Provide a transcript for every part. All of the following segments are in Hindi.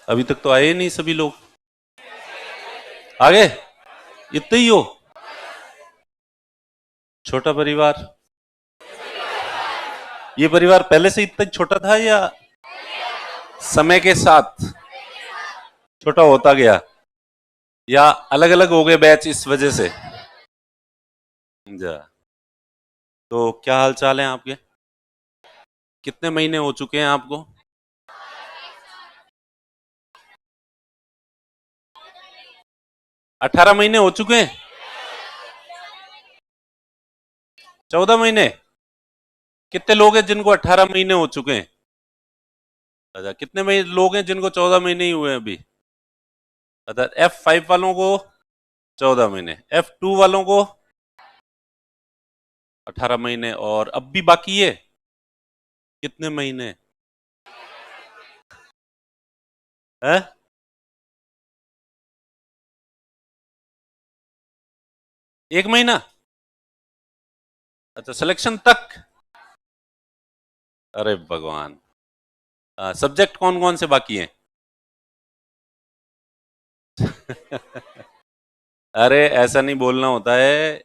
अभी तक तो आए ही नहीं सभी लोग। आ गए? इतने ही हो? छोटा परिवार। ये परिवार पहले से इतना छोटा था या समय के साथ छोटा होता गया, या अलग अलग हो गए बैच इस वजह से? जा, तो क्या हाल चाल है आपके? कितने महीने हो चुके हैं आपको? 18 महीने हो चुके हैं? 14 महीने? कितने लोग हैं जिनको 18 महीने हो चुके हैं? अच्छा, कितने महीने लोग हैं जिनको 14 महीने ही हुए हैं अभी? अच्छा, F5 वालों को 14 महीने, F2 वालों को 18 महीने, और अब भी बाकी है कितने महीने है? 1 महीना? अच्छा, सिलेक्शन तक? अरे भगवान। सब्जेक्ट कौन कौन से बाकी हैं? अरे ऐसा नहीं बोलना होता है,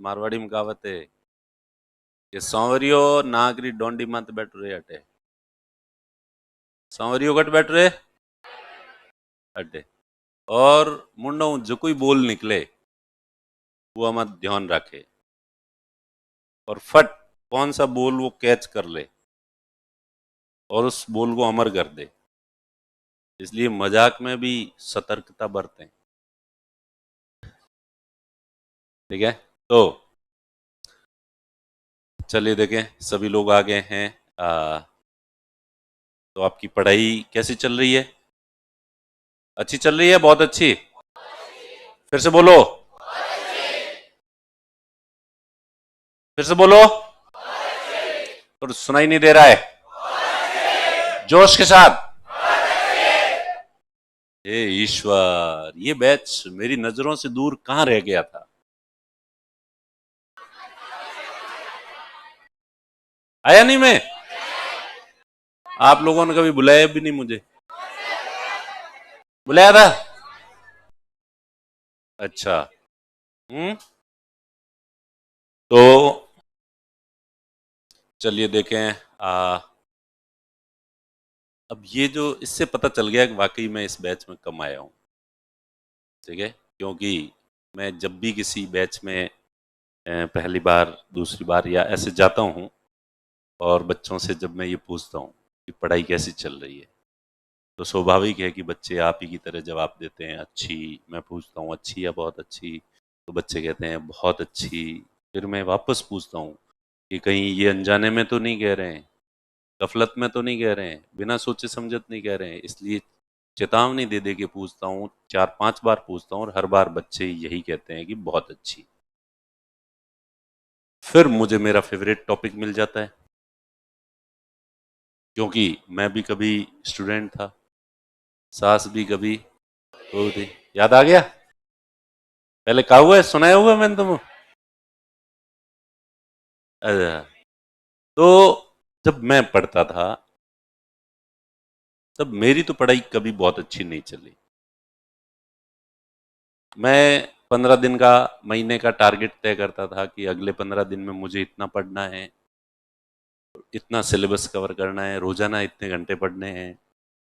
मारवाड़ी में कहावत है कि सांवरियो नागरी डोंडी मत बैठ रहे हटे, सांवरियो कट बैठ रहे हटे, और मुंडो जो कोई बोल निकले वो मत ध्यान रखे, और फट कौन सा बोल वो कैच कर ले और उस बोल को अमर कर दे। इसलिए मजाक में भी सतर्कता बरतें। ठीक है, तो चलिए देखें, सभी लोग आ गए हैं। तो आपकी पढ़ाई कैसी चल रही है? अच्छी चल रही है? बहुत अच्छी? फिर से बोलो, फिर से बोलो। तो सुनाई नहीं दे रहा है, जोश के साथ। हे ईश्वर, ये बैच मेरी नजरों से दूर कहां रह गया था? आया नहीं मैं? आप लोगों ने कभी बुलाया भी नहीं मुझे। बुलाया था? अच्छा। तो चलिए देखें। अब ये जो इससे पता चल गया कि वाकई मैं इस बैच में कम आया हूं। ठीक है, क्योंकि मैं जब भी किसी बैच में पहली बार दूसरी बार या ऐसे जाता हूं, और बच्चों से जब मैं ये पूछता हूं कि पढ़ाई कैसी चल रही है, तो स्वाभाविक है कि बच्चे आप ही की तरह जवाब देते हैं, अच्छी। मैं पूछता हूँ अच्छी या बहुत अच्छी, तो बच्चे कहते हैं बहुत अच्छी। फिर मैं वापस पूछता हूँ कि कहीं ये अनजाने में तो नहीं कह रहे हैं, गफलत में तो नहीं कह रहे हैं, बिना सोचे समझे नहीं कह रहे हैं। इसलिए चेतावनी दे दे के पूछता हूँ, 4-5 बार पूछता हूँ, और हर बार बच्चे यही कहते हैं कि बहुत अच्छी। फिर मुझे मेरा फेवरेट टॉपिक मिल जाता है, क्योंकि मैं भी कभी स्टूडेंट था, सास भी कभी बहू थी। याद आ गया? पहले कहा हुआ है, सुनाया हुआ है मैंने तुम। अच्छा, तो जब मैं पढ़ता था तब मेरी तो पढ़ाई कभी बहुत अच्छी नहीं चली। मैं 15 दिन का, महीने का टारगेट तय करता था कि अगले 15 दिन में मुझे इतना पढ़ना है, इतना सिलेबस कवर करना है, रोजाना इतने घंटे पढ़ने हैं।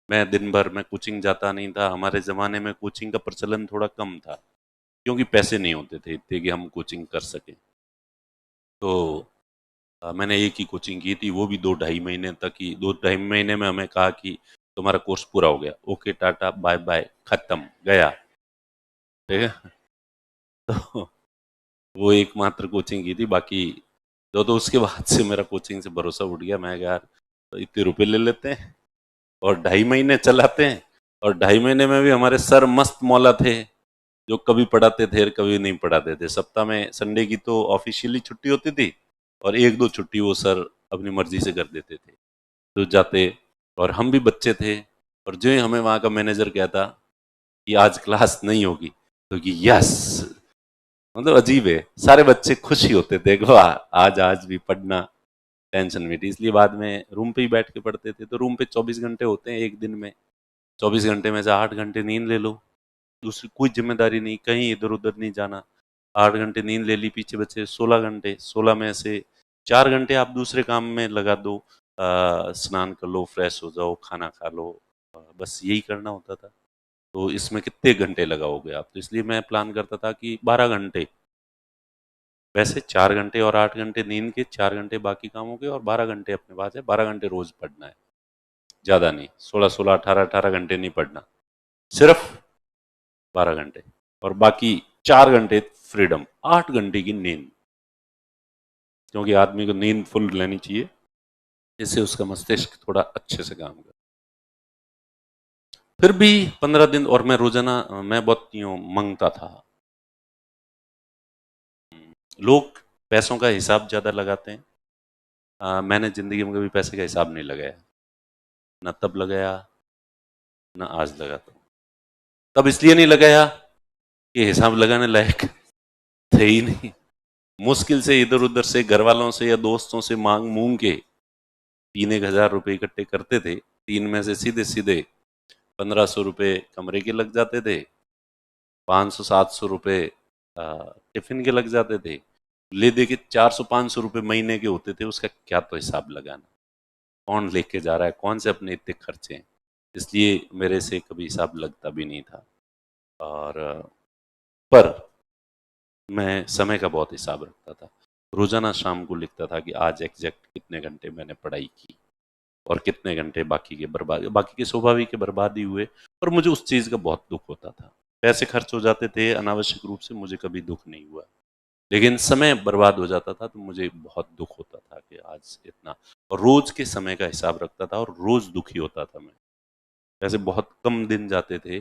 मैं दिन भर में कोचिंग जाता नहीं था। हमारे ज़माने में कोचिंग का प्रचलन थोड़ा कम था, क्योंकि पैसे नहीं होते थे इतने कि हम कोचिंग कर सकें। तो मैंने एक ही कोचिंग की थी, वो भी 2-2.5 महीने तक ही। 2-2.5 महीने में हमें कहा कि तुम्हारा कोर्स पूरा हो गया, ओके टाटा बाय बाय, खत्म, गया। ठीक है। तो वो एकमात्र कोचिंग की थी। बाकी तो उसके बाद से मेरा कोचिंग से भरोसा उठ गया। मैं यार, तो इतने रुपए ले लेते हैं और 2.5 महीने चलाते हैं, और 2.5 महीने में भी हमारे सर मस्त मौला थे, जो कभी पढ़ाते थे और कभी नहीं पढ़ाते थे। सप्ताह में संडे की तो ऑफिशियली छुट्टी होती थी, और 1-2 छुट्टी वो सर अपनी मर्जी से कर देते थे। तो जाते, और हम भी बच्चे थे, और जो ही हमें वहाँ का मैनेजर कहता कि आज क्लास नहीं होगी, तो कि यस, मतलब अजीब है, सारे बच्चे खुश ही होते थे कि वाह, आज आज भी पढ़ना, टेंशन मिटी। इसलिए बाद में रूम पे ही बैठ के पढ़ते थे। तो रूम पे 24 घंटे होते हैं एक दिन में, 24 घंटे में से 8 घंटे नींद ले लो, दूसरी कोई जिम्मेदारी नहीं, कहीं इधर उधर नहीं जाना। 8 घंटे नींद ले ली, पीछे बचे 16 घंटे, 16 में से 4 घंटे आप दूसरे काम में लगा दो, स्नान कर लो, फ्रेश हो जाओ, खाना खा लो, बस यही करना होता था। तो इसमें कितने घंटे लगाओगे आप? तो इसलिए मैं प्लान करता था कि 12 घंटे, वैसे 4 घंटे और 8 घंटे नींद के, 4 घंटे बाकी कामों के, और 12 घंटे अपने पास है, 12 घंटे रोज पढ़ना है, ज्यादा नहीं, 16 16 18 घंटे नहीं पढ़ना, सिर्फ 12 घंटे, और बाकी 4 घंटे फ्रीडम, 8 घंटे की नींद, क्योंकि आदमी को नींद फुल लेनी चाहिए, इससे उसका मस्तिष्क थोड़ा अच्छे से काम करे। फिर भी 15 दिन, और मैं रोजाना, मैं बहुत यूं मांगता था। लोग पैसों का हिसाब ज्यादा लगाते हैं, मैंने जिंदगी में कभी पैसे का हिसाब नहीं लगाया, ना तब लगाया ना आज लगाता हूँ। तब इसलिए नहीं लगाया कि हिसाब लगाने लायक थे ही नहीं, मुश्किल से इधर उधर से घर वालों से या दोस्तों से मांग मूंग के 3 1 हज़ार रुपये इकट्ठे करते थे। 3 में से सीधे सीधे 1500 रुपये कमरे के लग जाते थे, 500 700 रुपये टिफिन के लग जाते थे, ले दे के 400 500 रुपये महीने के होते थे, उसका क्या तो हिसाब लगाना, कौन लेके जा रहा है, कौन से अपने इतने खर्चे हैं, इसलिए मेरे से कभी हिसाब लगता भी नहीं था। और पर मैं समय का बहुत हिसाब रखता था, रोजाना शाम को लिखता था कि आज एग्जैक्ट कितने घंटे मैंने पढ़ाई की और कितने घंटे बाकी के बर्बाद, बाकी के स्वाभाविक के बर्बाद ही हुए। और मुझे उस चीज का बहुत दुख होता था, पैसे खर्च हो जाते थे अनावश्यक रूप से, मुझे कभी दुख नहीं हुआ, लेकिन समय बर्बाद हो जाता था तो मुझे बहुत दुख होता था कि आज इतना, और रोज के समय का हिसाब रखता था और रोज दुखी होता था मैं। वैसे बहुत कम दिन जाते थे,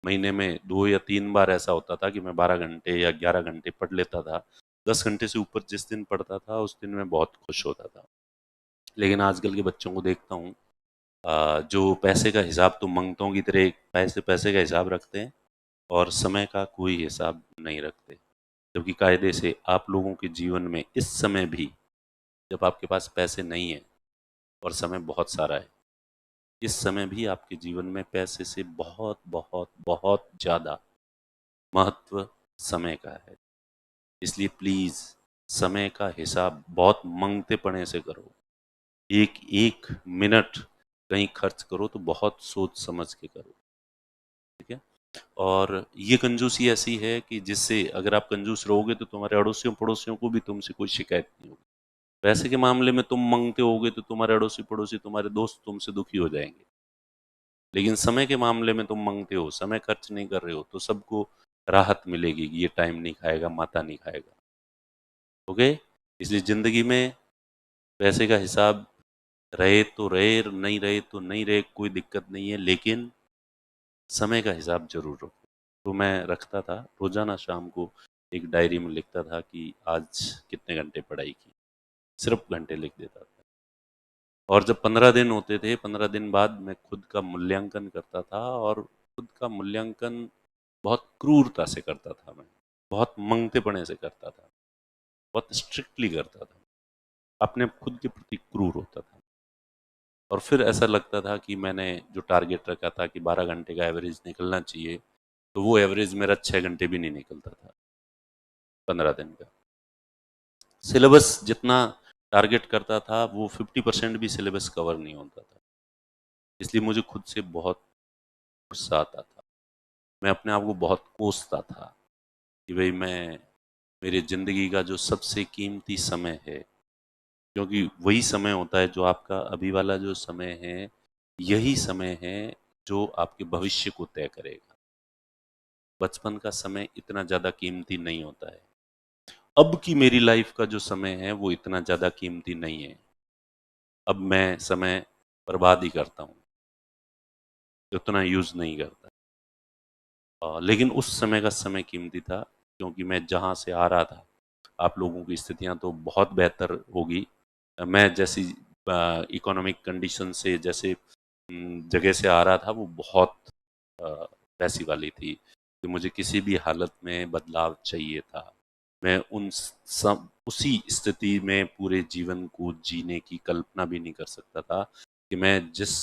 महीने में 2 या 3 बार ऐसा होता था कि मैं 12 घंटे या 11 घंटे पढ़ लेता था। 10 घंटे से ऊपर जिस दिन पढ़ता था उस दिन मैं बहुत खुश होता था। लेकिन आजकल के बच्चों को देखता हूँ, जो पैसे का हिसाब तो मंगतों की तरह पैसे पैसे का हिसाब रखते हैं और समय का कोई हिसाब नहीं रखते, जबकि कायदे से आप लोगों के जीवन में इस समय भी, जब आपके पास पैसे नहीं है और समय बहुत सारा है, इस समय भी आपके जीवन में पैसे से बहुत बहुत बहुत ज्यादा महत्व समय का है। इसलिए प्लीज समय का हिसाब बहुत मंगते पड़े से करो, एक एक मिनट कहीं खर्च करो तो बहुत सोच समझ के करो, ठीक है? और ये कंजूसी ऐसी है कि जिससे अगर आप कंजूस रहोगे तो तुम्हारे अड़ोसियों पड़ोसियों को भी तुमसे कोई शिकायत नहीं होगी। पैसे के मामले में तुम मांगते होगे तो तुम्हारे अड़ोसी पड़ोसी, तुम्हारे दोस्त तुमसे दुखी हो जाएंगे, लेकिन समय के मामले में तुम मांगते हो, समय खर्च नहीं कर रहे हो, तो सबको राहत मिलेगी कि ये टाइम नहीं खाएगा, माता नहीं खाएगा। ओके, इसलिए जिंदगी में पैसे का हिसाब रहे तो रहे, नहीं रहे तो नहीं रहे, कोई दिक्कत नहीं है, लेकिन समय का हिसाब जरूर रखो। तो मैं रखता था, रोजाना शाम को एक डायरी में लिखता था कि आज कितने घंटे पढ़ाई की, सिर्फ घंटे लिख देता था। और जब 15 दिन होते थे, 15 दिन बाद मैं खुद का मूल्यांकन करता था, और खुद का मूल्यांकन बहुत क्रूरता से करता था मैं, बहुत मंगतेपने से करता था, बहुत स्ट्रिक्टली करता था, अपने खुद के प्रति क्रूर होता था। और फिर ऐसा लगता था कि मैंने जो टारगेट रखा था कि 12 घंटे का एवरेज निकलना चाहिए, तो वो एवरेज मेरा 6 घंटे भी नहीं निकलता था 15 दिन का। सिलेबस जितना टारगेट करता था वो 50% भी सिलेबस कवर नहीं होता था, इसलिए मुझे खुद से बहुत गुस्सा आता था, मैं अपने आप को बहुत कोसता था कि भाई मैं, मेरी ज़िंदगी का जो सबसे कीमती समय है, क्योंकि वही समय होता है जो आपका अभी वाला जो समय है, यही समय है जो आपके भविष्य को तय करेगा। बचपन का समय इतना ज़्यादा कीमती नहीं होता है, अब की मेरी लाइफ का जो समय है वो इतना ज़्यादा कीमती नहीं है, अब मैं समय बर्बाद ही करता हूँ, उतना यूज़ नहीं करता। लेकिन उस समय का समय कीमती था, क्योंकि मैं जहाँ से आ रहा था, आप लोगों की स्थितियाँ तो बहुत बेहतर होगी, मैं जैसी इकोनॉमिक कंडीशन से, जैसे जगह से आ रहा था, वो बहुत अ, वैसी वाली थी कि मुझे किसी भी हालत में बदलाव चाहिए था। मैं उसी स्थिति में पूरे जीवन को जीने की कल्पना भी नहीं कर सकता था कि मैं जिस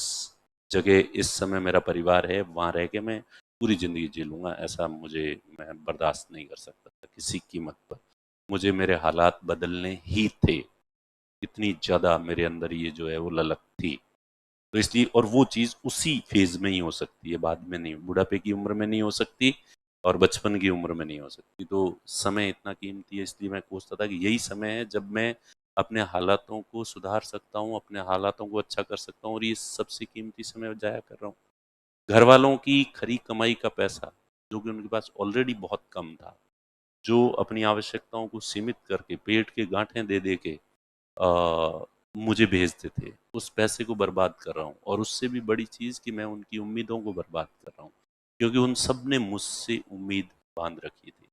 जगह इस समय मेरा परिवार है, वहाँ रह के मैं पूरी ज़िंदगी जी लूँगा, ऐसा मैं बर्दाश्त नहीं कर सकता था किसी कीमत पर। मुझे मेरे हालात बदलने ही थे, इतनी ज़्यादा मेरे अंदर ये जो है वो ललक थी। तो इसलिए, और वो चीज़ उसी फ़ेज़ में ही हो सकती है, बाद में नहीं, बुढ़ापे की उम्र में नहीं हो सकती और बचपन की उम्र में नहीं हो सकती। तो समय इतना कीमती है, इसलिए मैं सोचता था कि यही समय है जब मैं अपने हालातों को सुधार सकता हूँ, अपने हालातों को अच्छा कर सकता हूँ, और ये सबसे कीमती समय जाया कर रहा हूँ। घरवालों की खरी कमाई का पैसा, जो कि उनके पास ऑलरेडी बहुत कम था, जो अपनी आवश्यकताओं को सीमित करके पेट के गांठें दे दे के मुझे भेजते थे, उस पैसे को बर्बाद कर रहा हूँ। और उससे भी बड़ी चीज़ कि मैं उनकी उम्मीदों को बर्बाद कर रहा हूँ, क्योंकि उन सब ने मुझसे उम्मीद बांध रखी थी।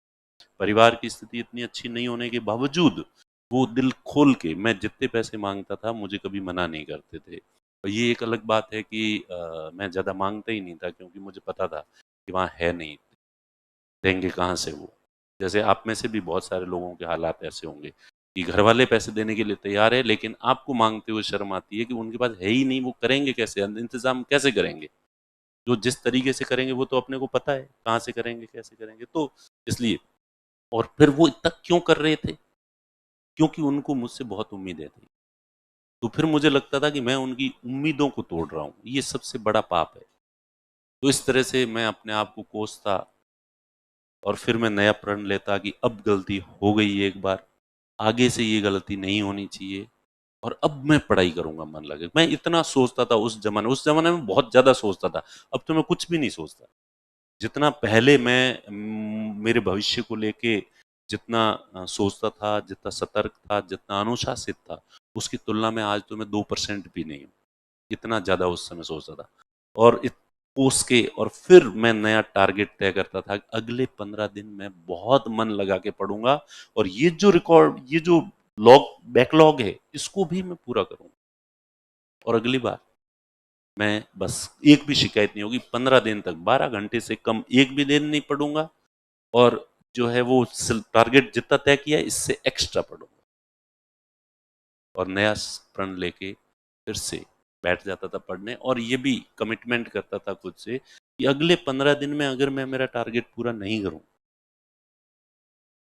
परिवार की स्थिति इतनी अच्छी नहीं होने के बावजूद वो दिल खोल के मैं जितने पैसे मांगता था मुझे कभी मना नहीं करते थे। और ये एक अलग बात है कि मैं ज़्यादा मांगता ही नहीं था, क्योंकि मुझे पता था कि वहाँ है नहीं, देंगे कहाँ से वो। जैसे आप में से भी बहुत सारे लोगों के हालात ऐसे होंगे कि घर वाले पैसे देने के लिए तैयार है, लेकिन आपको मांगते हुए शर्म आती है कि उनके पास है ही नहीं, वो करेंगे कैसे, इंतजाम कैसे करेंगे। जो जिस तरीके से करेंगे वो तो अपने को पता है कहाँ से करेंगे, कैसे करेंगे। तो इसलिए, और फिर वो इतना क्यों कर रहे थे, क्योंकि उनको मुझसे बहुत उम्मीदें थी। तो फिर मुझे लगता था कि मैं उनकी उम्मीदों को तोड़ रहा हूँ, ये सबसे बड़ा पाप है। तो इस तरह से मैं अपने आप को कोसता, और फिर मैं नया प्रण लेता कि अब गलती हो गई एक बार, आगे से ये गलती नहीं होनी चाहिए, और अब मैं पढ़ाई करूंगा मन लगे। मैं इतना सोचता था उस जमाने में बहुत ज्यादा सोचता था। अब तो मैं कुछ भी नहीं सोचता। जितना पहले मैं मेरे भविष्य को लेके जितना सोचता था, जितना सतर्क था, जितना अनुशासित था, उसकी तुलना में आज तो मैं 2% भी नहीं हूँ। इतना ज्यादा उस समय सोचता था। और कोस के और फिर मैं नया टारगेट तय करता था कि अगले 15 दिन मैं बहुत मन लगा के पढ़ूंगा, और ये जो लॉग बैकलॉग है, इसको भी मैं पूरा करूंगा। और अगली बार मैं बस एक भी शिकायत नहीं होगी, 15 दिन तक 12 घंटे से कम एक भी दिन नहीं पढ़ूंगा, और जो है वो टारगेट जितना तय किया है इससे एक्स्ट्रा पढ़ूंगा। और नया प्रण लेके फिर से बैठ जाता था पढ़ने, और ये भी कमिटमेंट करता था खुद से कि अगले 15 दिन में अगर मैं मेरा टारगेट पूरा नहीं करूं,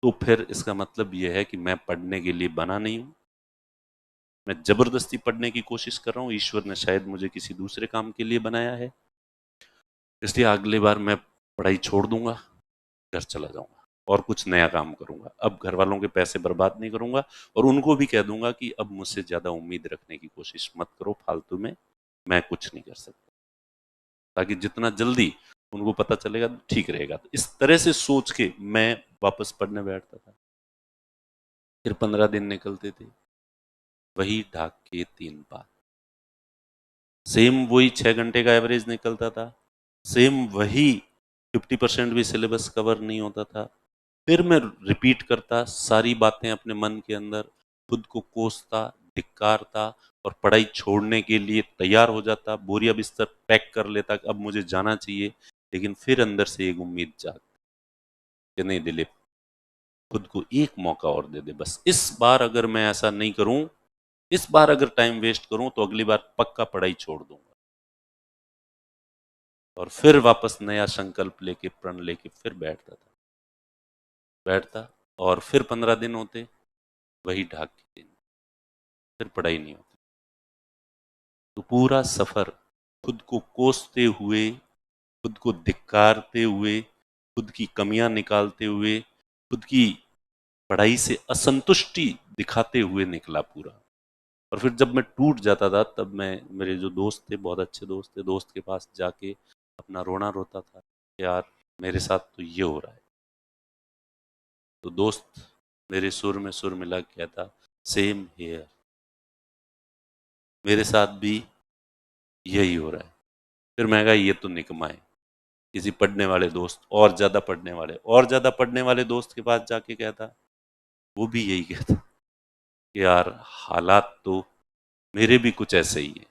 तो फिर इसका मतलब यह है कि मैं पढ़ने के लिए बना नहीं हूं, मैं जबरदस्ती पढ़ने की कोशिश कर रहा हूं, ईश्वर ने शायद मुझे किसी दूसरे काम के लिए बनाया है। इसलिए अगली बार मैं पढ़ाई छोड़ दूंगा, घर चला जाऊंगा और कुछ नया काम करूंगा। अब घर वालों के पैसे बर्बाद नहीं करूंगा, और उनको भी कह दूंगा कि अब मुझसे ज्यादा उम्मीद रखने की कोशिश मत करो फालतू में, मैं कुछ नहीं कर सकता। ताकि जितना जल्दी उनको पता चलेगा तो ठीक रहेगा। तो इस तरह से सोच के मैं वापस पढ़ने बैठता था। फिर 15 दिन निकलते थे, वही ढाक के 3 पात, सेम वही 6 घंटे का एवरेज निकलता था, सेम वही 50% भी सिलेबस कवर नहीं होता था। फिर मैं रिपीट करता सारी बातें अपने मन के अंदर, खुद को कोसता, धिक्कारता, और पढ़ाई छोड़ने के लिए तैयार हो जाता, बोरिया बिस्तर पैक कर लेता कि अब मुझे जाना चाहिए। लेकिन फिर अंदर से एक उम्मीद जागती कि नहीं दिलीप, खुद को एक मौका और दे दे, बस इस बार अगर मैं ऐसा नहीं करूं, इस बार अगर टाइम वेस्ट करूं, तो अगली बार पक्का पढ़ाई छोड़ दूंगा। और फिर वापस नया संकल्प लेके प्रण लेके फिर बैठता, और फिर 15 दिन होते, वही ढाक के दिन, फिर पढ़ाई नहीं होती। तो पूरा सफर खुद को कोसते हुए, खुद को धिक्कारते हुए, खुद की कमियां निकालते हुए, खुद की पढ़ाई से असंतुष्टि दिखाते हुए निकला पूरा। और फिर जब मैं टूट जाता था, तब मैं, मेरे जो दोस्त थे, बहुत अच्छे दोस्त थे, दोस्त के पास जाके अपना रोना रोता था, यार मेरे साथ तो ये हो रहा है। तो दोस्त मेरे सुर में सुर मिला के कहता, सेम हियर, मेरे साथ भी यही हो रहा है। फिर मैं कहा ये तो निकम्मा है। किसी पढ़ने वाले दोस्त, और ज्यादा पढ़ने वाले, और ज्यादा पढ़ने वाले दोस्त के पास जाके कहता, वो भी यही कहता कि यार हालात तो मेरे भी कुछ ऐसे ही है,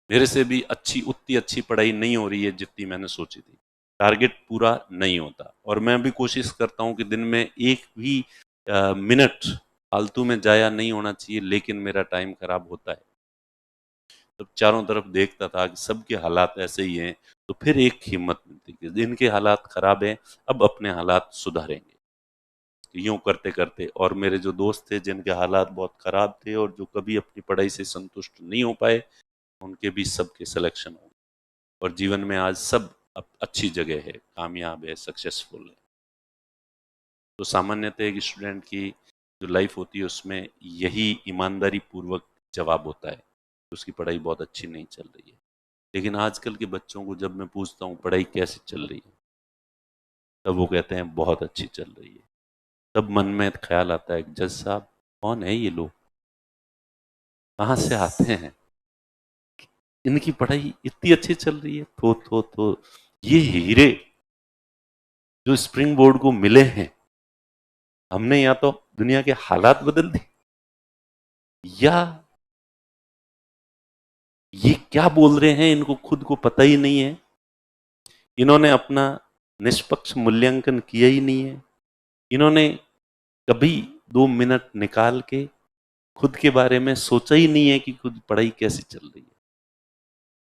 मेरे से भी उतनी अच्छी पढ़ाई नहीं हो रही है जितनी मैंने सोची थी, टारगेट पूरा नहीं होता। और मैं भी कोशिश करता हूँ कि दिन में एक भी मिनट फालतू में जाया नहीं होना चाहिए, लेकिन मेरा टाइम खराब होता है। जब चारों तरफ देखता था कि सबके हालात ऐसे ही हैं, तो फिर एक हिम्मत मिलती कि जिनके हालात खराब हैं अब अपने हालात सुधारेंगे। तो यूं करते करते, और मेरे जो दोस्त थे जिनके हालात बहुत खराब थे और जो कभी अपनी पढ़ाई से संतुष्ट नहीं हो पाए, उनके भी सबके सिलेक्शन हो, और जीवन में आज सब अच्छी जगह है, कामयाब है, सक्सेसफुल है। तो सामान्यतः एक स्टूडेंट की जो लाइफ होती है उसमें यही ईमानदारी पूर्वक जवाब होता है कि उसकी पढ़ाई बहुत अच्छी नहीं चल रही है। लेकिन आजकल के बच्चों को जब मैं पूछता हूँ पढ़ाई कैसी चल रही है, तब वो कहते हैं बहुत अच्छी चल रही है। तब मन में ख्याल आता है, जज साहब कौन है ये लोग, कहाँ से आते हैं, इनकी पढ़ाई इतनी अच्छी चल रही है। तो ये हीरे जो स्प्रिंग बोर्ड को मिले हैं, हमने या तो दुनिया के हालात बदल दिए, या ये क्या बोल रहे हैं इनको खुद को पता ही नहीं है, इन्होंने अपना निष्पक्ष मूल्यांकन किया ही नहीं है, इन्होंने कभी 2 मिनट निकाल के खुद के बारे में सोचा ही नहीं है कि खुद पढ़ाई कैसी चल रही है।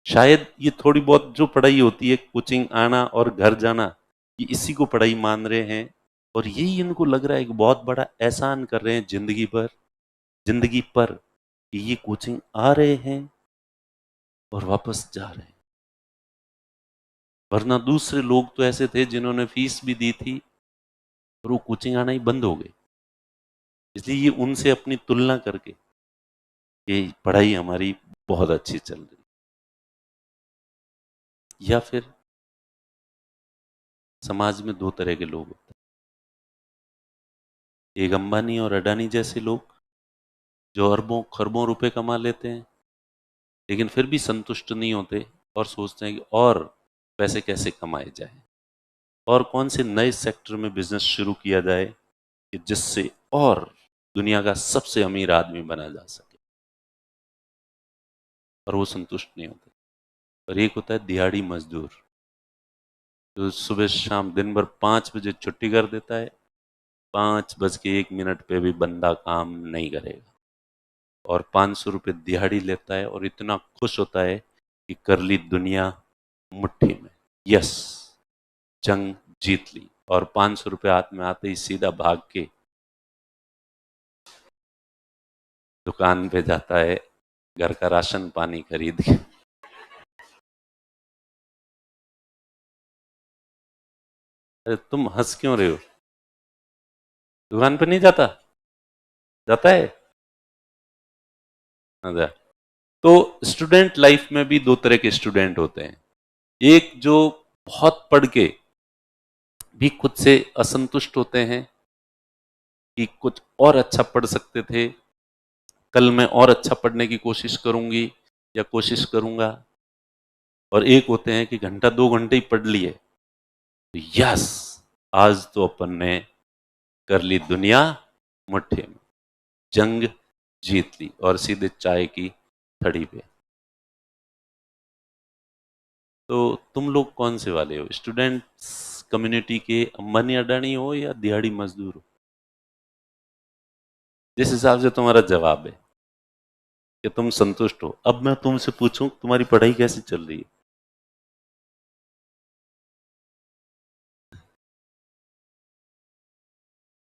शायद ये थोड़ी बहुत जो पढ़ाई होती है, कोचिंग आना और घर जाना, ये इसी को पढ़ाई मान रहे हैं, और यही इनको लग रहा है कि बहुत बड़ा एहसान कर रहे हैं जिंदगी पर कि ये कोचिंग आ रहे हैं और वापस जा रहे हैं। वरना दूसरे लोग तो ऐसे थे जिन्होंने फीस भी दी थी और वो कोचिंग आना ही बंद हो गए। इसलिए ये उनसे अपनी तुलना करके ये पढ़ाई हमारी बहुत अच्छी चल रही, या फिर समाज में दो तरह के लोग होते हैं, एक अंबानी और अडानी जैसे लोग जो अरबों खरबों रुपए कमा लेते हैं लेकिन फिर भी संतुष्ट नहीं होते और सोचते हैं कि और पैसे कैसे कमाए जाए, और कौन से नए सेक्टर में बिजनेस शुरू किया जाए कि जिससे और दुनिया का सबसे अमीर आदमी बना जा सके, और वो संतुष्ट नहीं होते। और एक होता है दिहाड़ी मजदूर, जो सुबह शाम दिन भर 5 बजे छुट्टी कर देता है, 5 बज के 1 मिनट पे भी बंदा काम नहीं करेगा, और 500 रुपये दिहाड़ी लेता है और इतना खुश होता है कि कर ली दुनिया मुट्ठी में, यस जंग जीत ली, और 500 रुपये हाथ में आते ही सीधा भाग के दुकान पे जाता है घर का राशन पानी खरीद के। अरे तुम हंस क्यों रहे हो, दुकान पे नहीं जाता, जाता है। अच्छा, तो स्टूडेंट लाइफ में भी दो तरह के स्टूडेंट होते हैं, एक जो बहुत पढ़ के भी खुद से असंतुष्ट होते हैं कि कुछ और अच्छा पढ़ सकते थे, कल मैं और अच्छा पढ़ने की कोशिश करूंगी या कोशिश करूंगा, और एक होते हैं कि घंटा 2 घंटे ही पढ़ लिए, तो यस आज तो अपन ने कर ली दुनिया मुट्ठी में, जंग जीत ली, और सीधे चाय की थड़ी पे। तो तुम लोग कौन से वाले हो, स्टूडेंट्स कम्युनिटी के अंबानी अडानी हो या दिहाड़ी मजदूर हो? जिस हिसाब से तुम्हारा जवाब है कि तुम संतुष्ट हो, अब मैं तुमसे पूछूं तुम्हारी पढ़ाई कैसी चल रही है?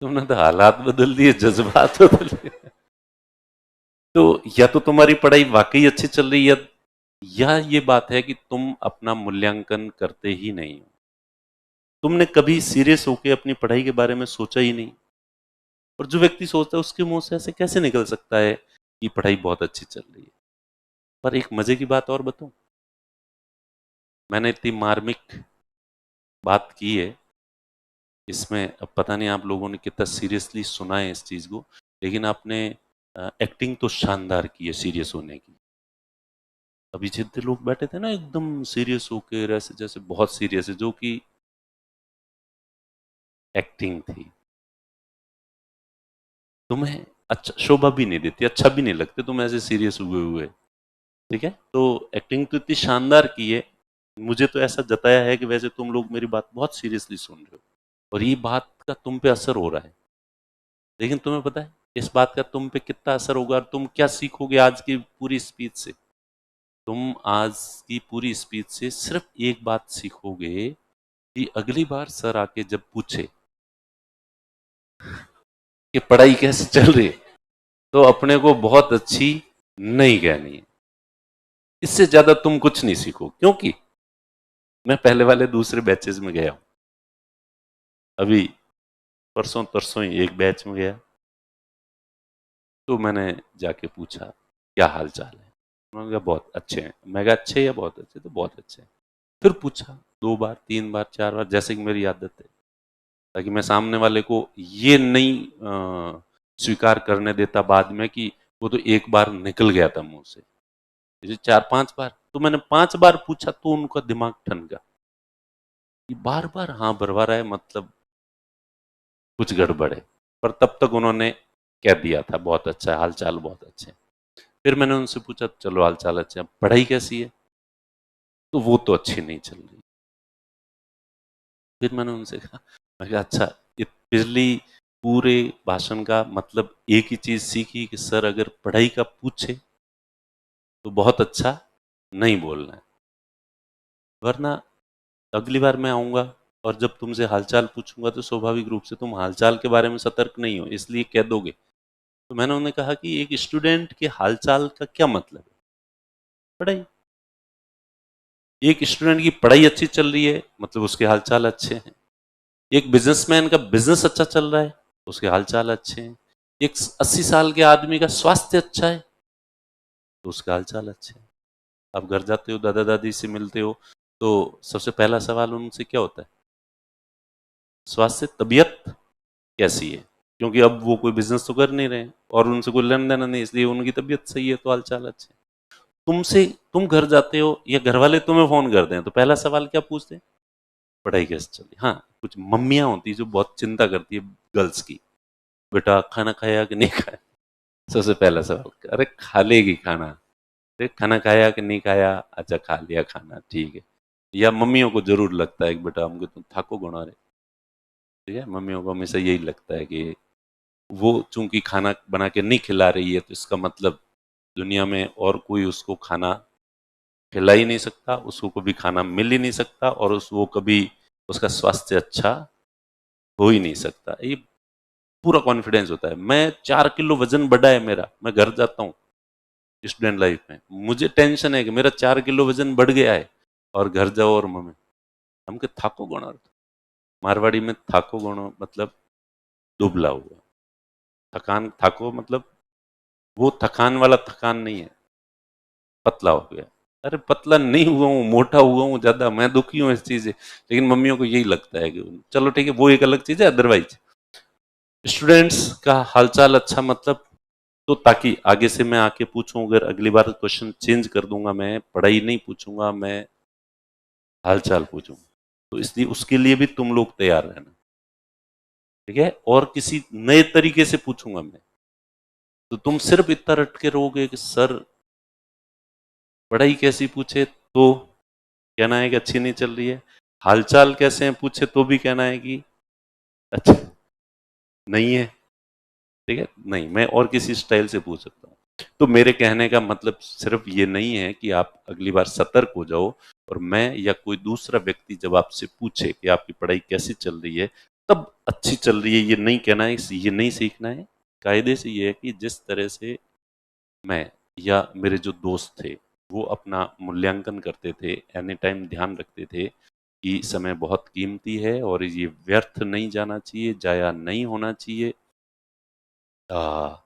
तुमने तो हालात बदल दिए, जज्बात बदल दिए। तो या तो तुम्हारी पढ़ाई वाकई अच्छी चल रही है, या ये बात है कि तुम अपना मूल्यांकन करते ही नहीं हो, तुमने कभी सीरियस होकर अपनी पढ़ाई के बारे में सोचा ही नहीं। और जो व्यक्ति सोचता है उसके मुंह से ऐसे कैसे निकल सकता है कि पढ़ाई बहुत अच्छी चल रही है? पर एक मजे की बात और बताऊं, मैंने इतनी मार्मिक बात की है इसमें, अब पता नहीं आप लोगों ने कितना सीरियसली सुना है इस चीज को, लेकिन आपने एक्टिंग तो शानदार की है सीरियस होने की। अभी जितने लोग बैठे थे ना एकदम सीरियस होकर, ऐसे जैसे बहुत सीरियस है, जो कि एक्टिंग थी। तुम्हें अच्छा शोभा भी नहीं देती, अच्छा भी नहीं लगते तुम ऐसे सीरियस हुए हुए। ठीक है, तो एक्टिंग तो इतनी शानदार की है, मुझे तो ऐसा जताया है कि वैसे तुम लोग मेरी बात बहुत सीरियसली सुन रहे हो और ये बात का तुम पे असर हो रहा है। लेकिन तुम्हें पता है इस बात का तुम पे कितना असर होगा और तुम क्या सीखोगे आज की पूरी स्पीच से? तुम आज की पूरी स्पीच से सिर्फ एक बात सीखोगे कि अगली बार सर आके जब पूछे कि पढ़ाई कैसे चल रही है, तो अपने को बहुत अच्छी नहीं कहनी है। इससे ज्यादा तुम कुछ नहीं सीखो, क्योंकि मैं पहले वाले दूसरे बैचेस में गया हूं। अभी परसों तरसों ही एक बैच में गया, तो मैंने जाके पूछा क्या हाल चाल है। उन्होंने कहा बहुत अच्छे हैं। मैं कहा अच्छे या बहुत अच्छे? तो बहुत अच्छे हैं। फिर पूछा 2 बार 3 बार 4 बार, जैसे कि मेरी आदत है, ताकि मैं सामने वाले को ये नहीं स्वीकार करने देता बाद में कि वो तो एक बार निकल गया था मुंह से। ये 4-5 बार, तो मैंने 5 बार पूछा तो उनका दिमाग ठनका कि बार बार हाँ भरवा रहा है, मतलब कुछ गड़बड़ है। पर तब तक उन्होंने कह दिया था बहुत अच्छा है, हाल चाल बहुत अच्छे हैं। फिर मैंने उनसे पूछा चलो हाल चाल अच्छा है, पढ़ाई कैसी है? तो वो तो अच्छी नहीं चल रही। फिर मैंने उनसे कहा, मैं कहा अच्छा, पिछली पूरे भाषण का मतलब एक ही चीज सीखी कि सर अगर पढ़ाई का पूछे तो बहुत अच्छा नहीं बोलना है, वरना अगली बार मैं आऊंगा और जब तुमसे हालचाल पूछूंगा तो स्वाभाविक रूप से तुम हालचाल के बारे में सतर्क नहीं हो, इसलिए कह दोगे। तो मैंने उन्हें कहा कि एक स्टूडेंट के हालचाल का क्या मतलब है? पढ़ाई। एक स्टूडेंट की पढ़ाई अच्छी चल रही है मतलब उसके हालचाल अच्छे हैं। एक बिजनेसमैन का बिजनेस अच्छा चल रहा है, उसके हालचाल अच्छे हैं। एक 80 साल के आदमी का स्वास्थ्य अच्छा है तो उसके हालचाल अच्छे हैं। आप घर जाते हो, दादा दादी से मिलते हो, तो सबसे पहला सवाल उनसे क्या होता है? स्वास्थ्य, तबीयत कैसी है? क्योंकि अब वो कोई बिजनेस तो कर नहीं रहे हैं और उनसे कोई लेन देन नहीं, इसलिए उनकी तबीयत सही है तो हालचाल अच्छे हैं। तुमसे, तुम घर जाते हो या घर वाले तुम्हें फोन करते हैं तो पहला सवाल क्या पूछते हैं? पढ़ाई कैसे चली? हाँ, कुछ मम्मियां होती है जो बहुत चिंता करती है गर्ल्स की, बेटा खाना खाया कि नहीं खाया। सबसे पहला सवाल, अरे खा लेगी खाना। अरे खाना खाया कि नहीं खाया? अच्छा खा लिया खाना, ठीक है। या मम्मियों को जरूर लगता है कि बेटा हमको तुम थाको गुणा रहे। ठीक है, मम्मियों को हमेशा यही लगता है कि वो चूंकि खाना बना के नहीं खिला रही है तो इसका मतलब दुनिया में और कोई उसको खाना खिला ही नहीं सकता, उसको कभी खाना मिल ही नहीं सकता, और वो कभी उसका स्वास्थ्य अच्छा हो ही नहीं सकता। ये पूरा कॉन्फिडेंस होता है। मैं 4 किलो वजन बढ़ा है मेरा, मैं घर जाता हूँ स्टूडेंट लाइफ में, मुझे टेंशन है कि मेरा 4 किलो वजन बढ़ गया है, और घर जाओ और मम्मी हमके थाको गुणा, मारवाड़ी में थाको गुणो मतलब दुबला हुआ। थकान, थाको मतलब वो थकान वाला थकान नहीं है, पतला हो गया। अरे पतला नहीं हुआ हूँ, मोटा हुआ हूँ ज्यादा, मैं दुखी हूँ इस चीज से। लेकिन मम्मियों को यही लगता है कि चलो ठीक है, वो एक अलग चीज है। अदरवाइज स्टूडेंट्स का हालचाल अच्छा मतलब, तो ताकि आगे से मैं आके पूछूं, अगर अगली बार क्वेश्चन चेंज कर दूंगा, मैं पढ़ाई नहीं पूछूंगा, मैं हालचाल पूछूंगा। तो इसलिए उसके लिए भी तुम लोग तैयार रहना, ठीक है? और किसी नए तरीके से पूछूंगा मैं, तो तुम सिर्फ इतना रट के रहोगे कि सर पढ़ाई कैसी पूछे तो कहना है कि अच्छी नहीं चल रही है, हालचाल कैसे हैं पूछे तो भी कहना है कि अच्छा नहीं है। ठीक है, नहीं, मैं और किसी स्टाइल से पूछ सकता हूँ। तो मेरे कहने का मतलब सिर्फ ये नहीं है कि आप अगली बार सतर्क हो जाओ, और मैं या कोई दूसरा व्यक्ति जब आपसे पूछे कि आपकी पढ़ाई कैसी चल रही है, तब अच्छी चल रही है ये नहीं कहना है, ये नहीं सीखना है। कायदे से ये है कि जिस तरह से मैं या मेरे जो दोस्त थे वो अपना मूल्यांकन करते थे, एनी टाइम ध्यान रखते थे कि समय बहुत कीमती है और ये व्यर्थ नहीं जाना चाहिए, जाया नहीं होना चाहिए। आ,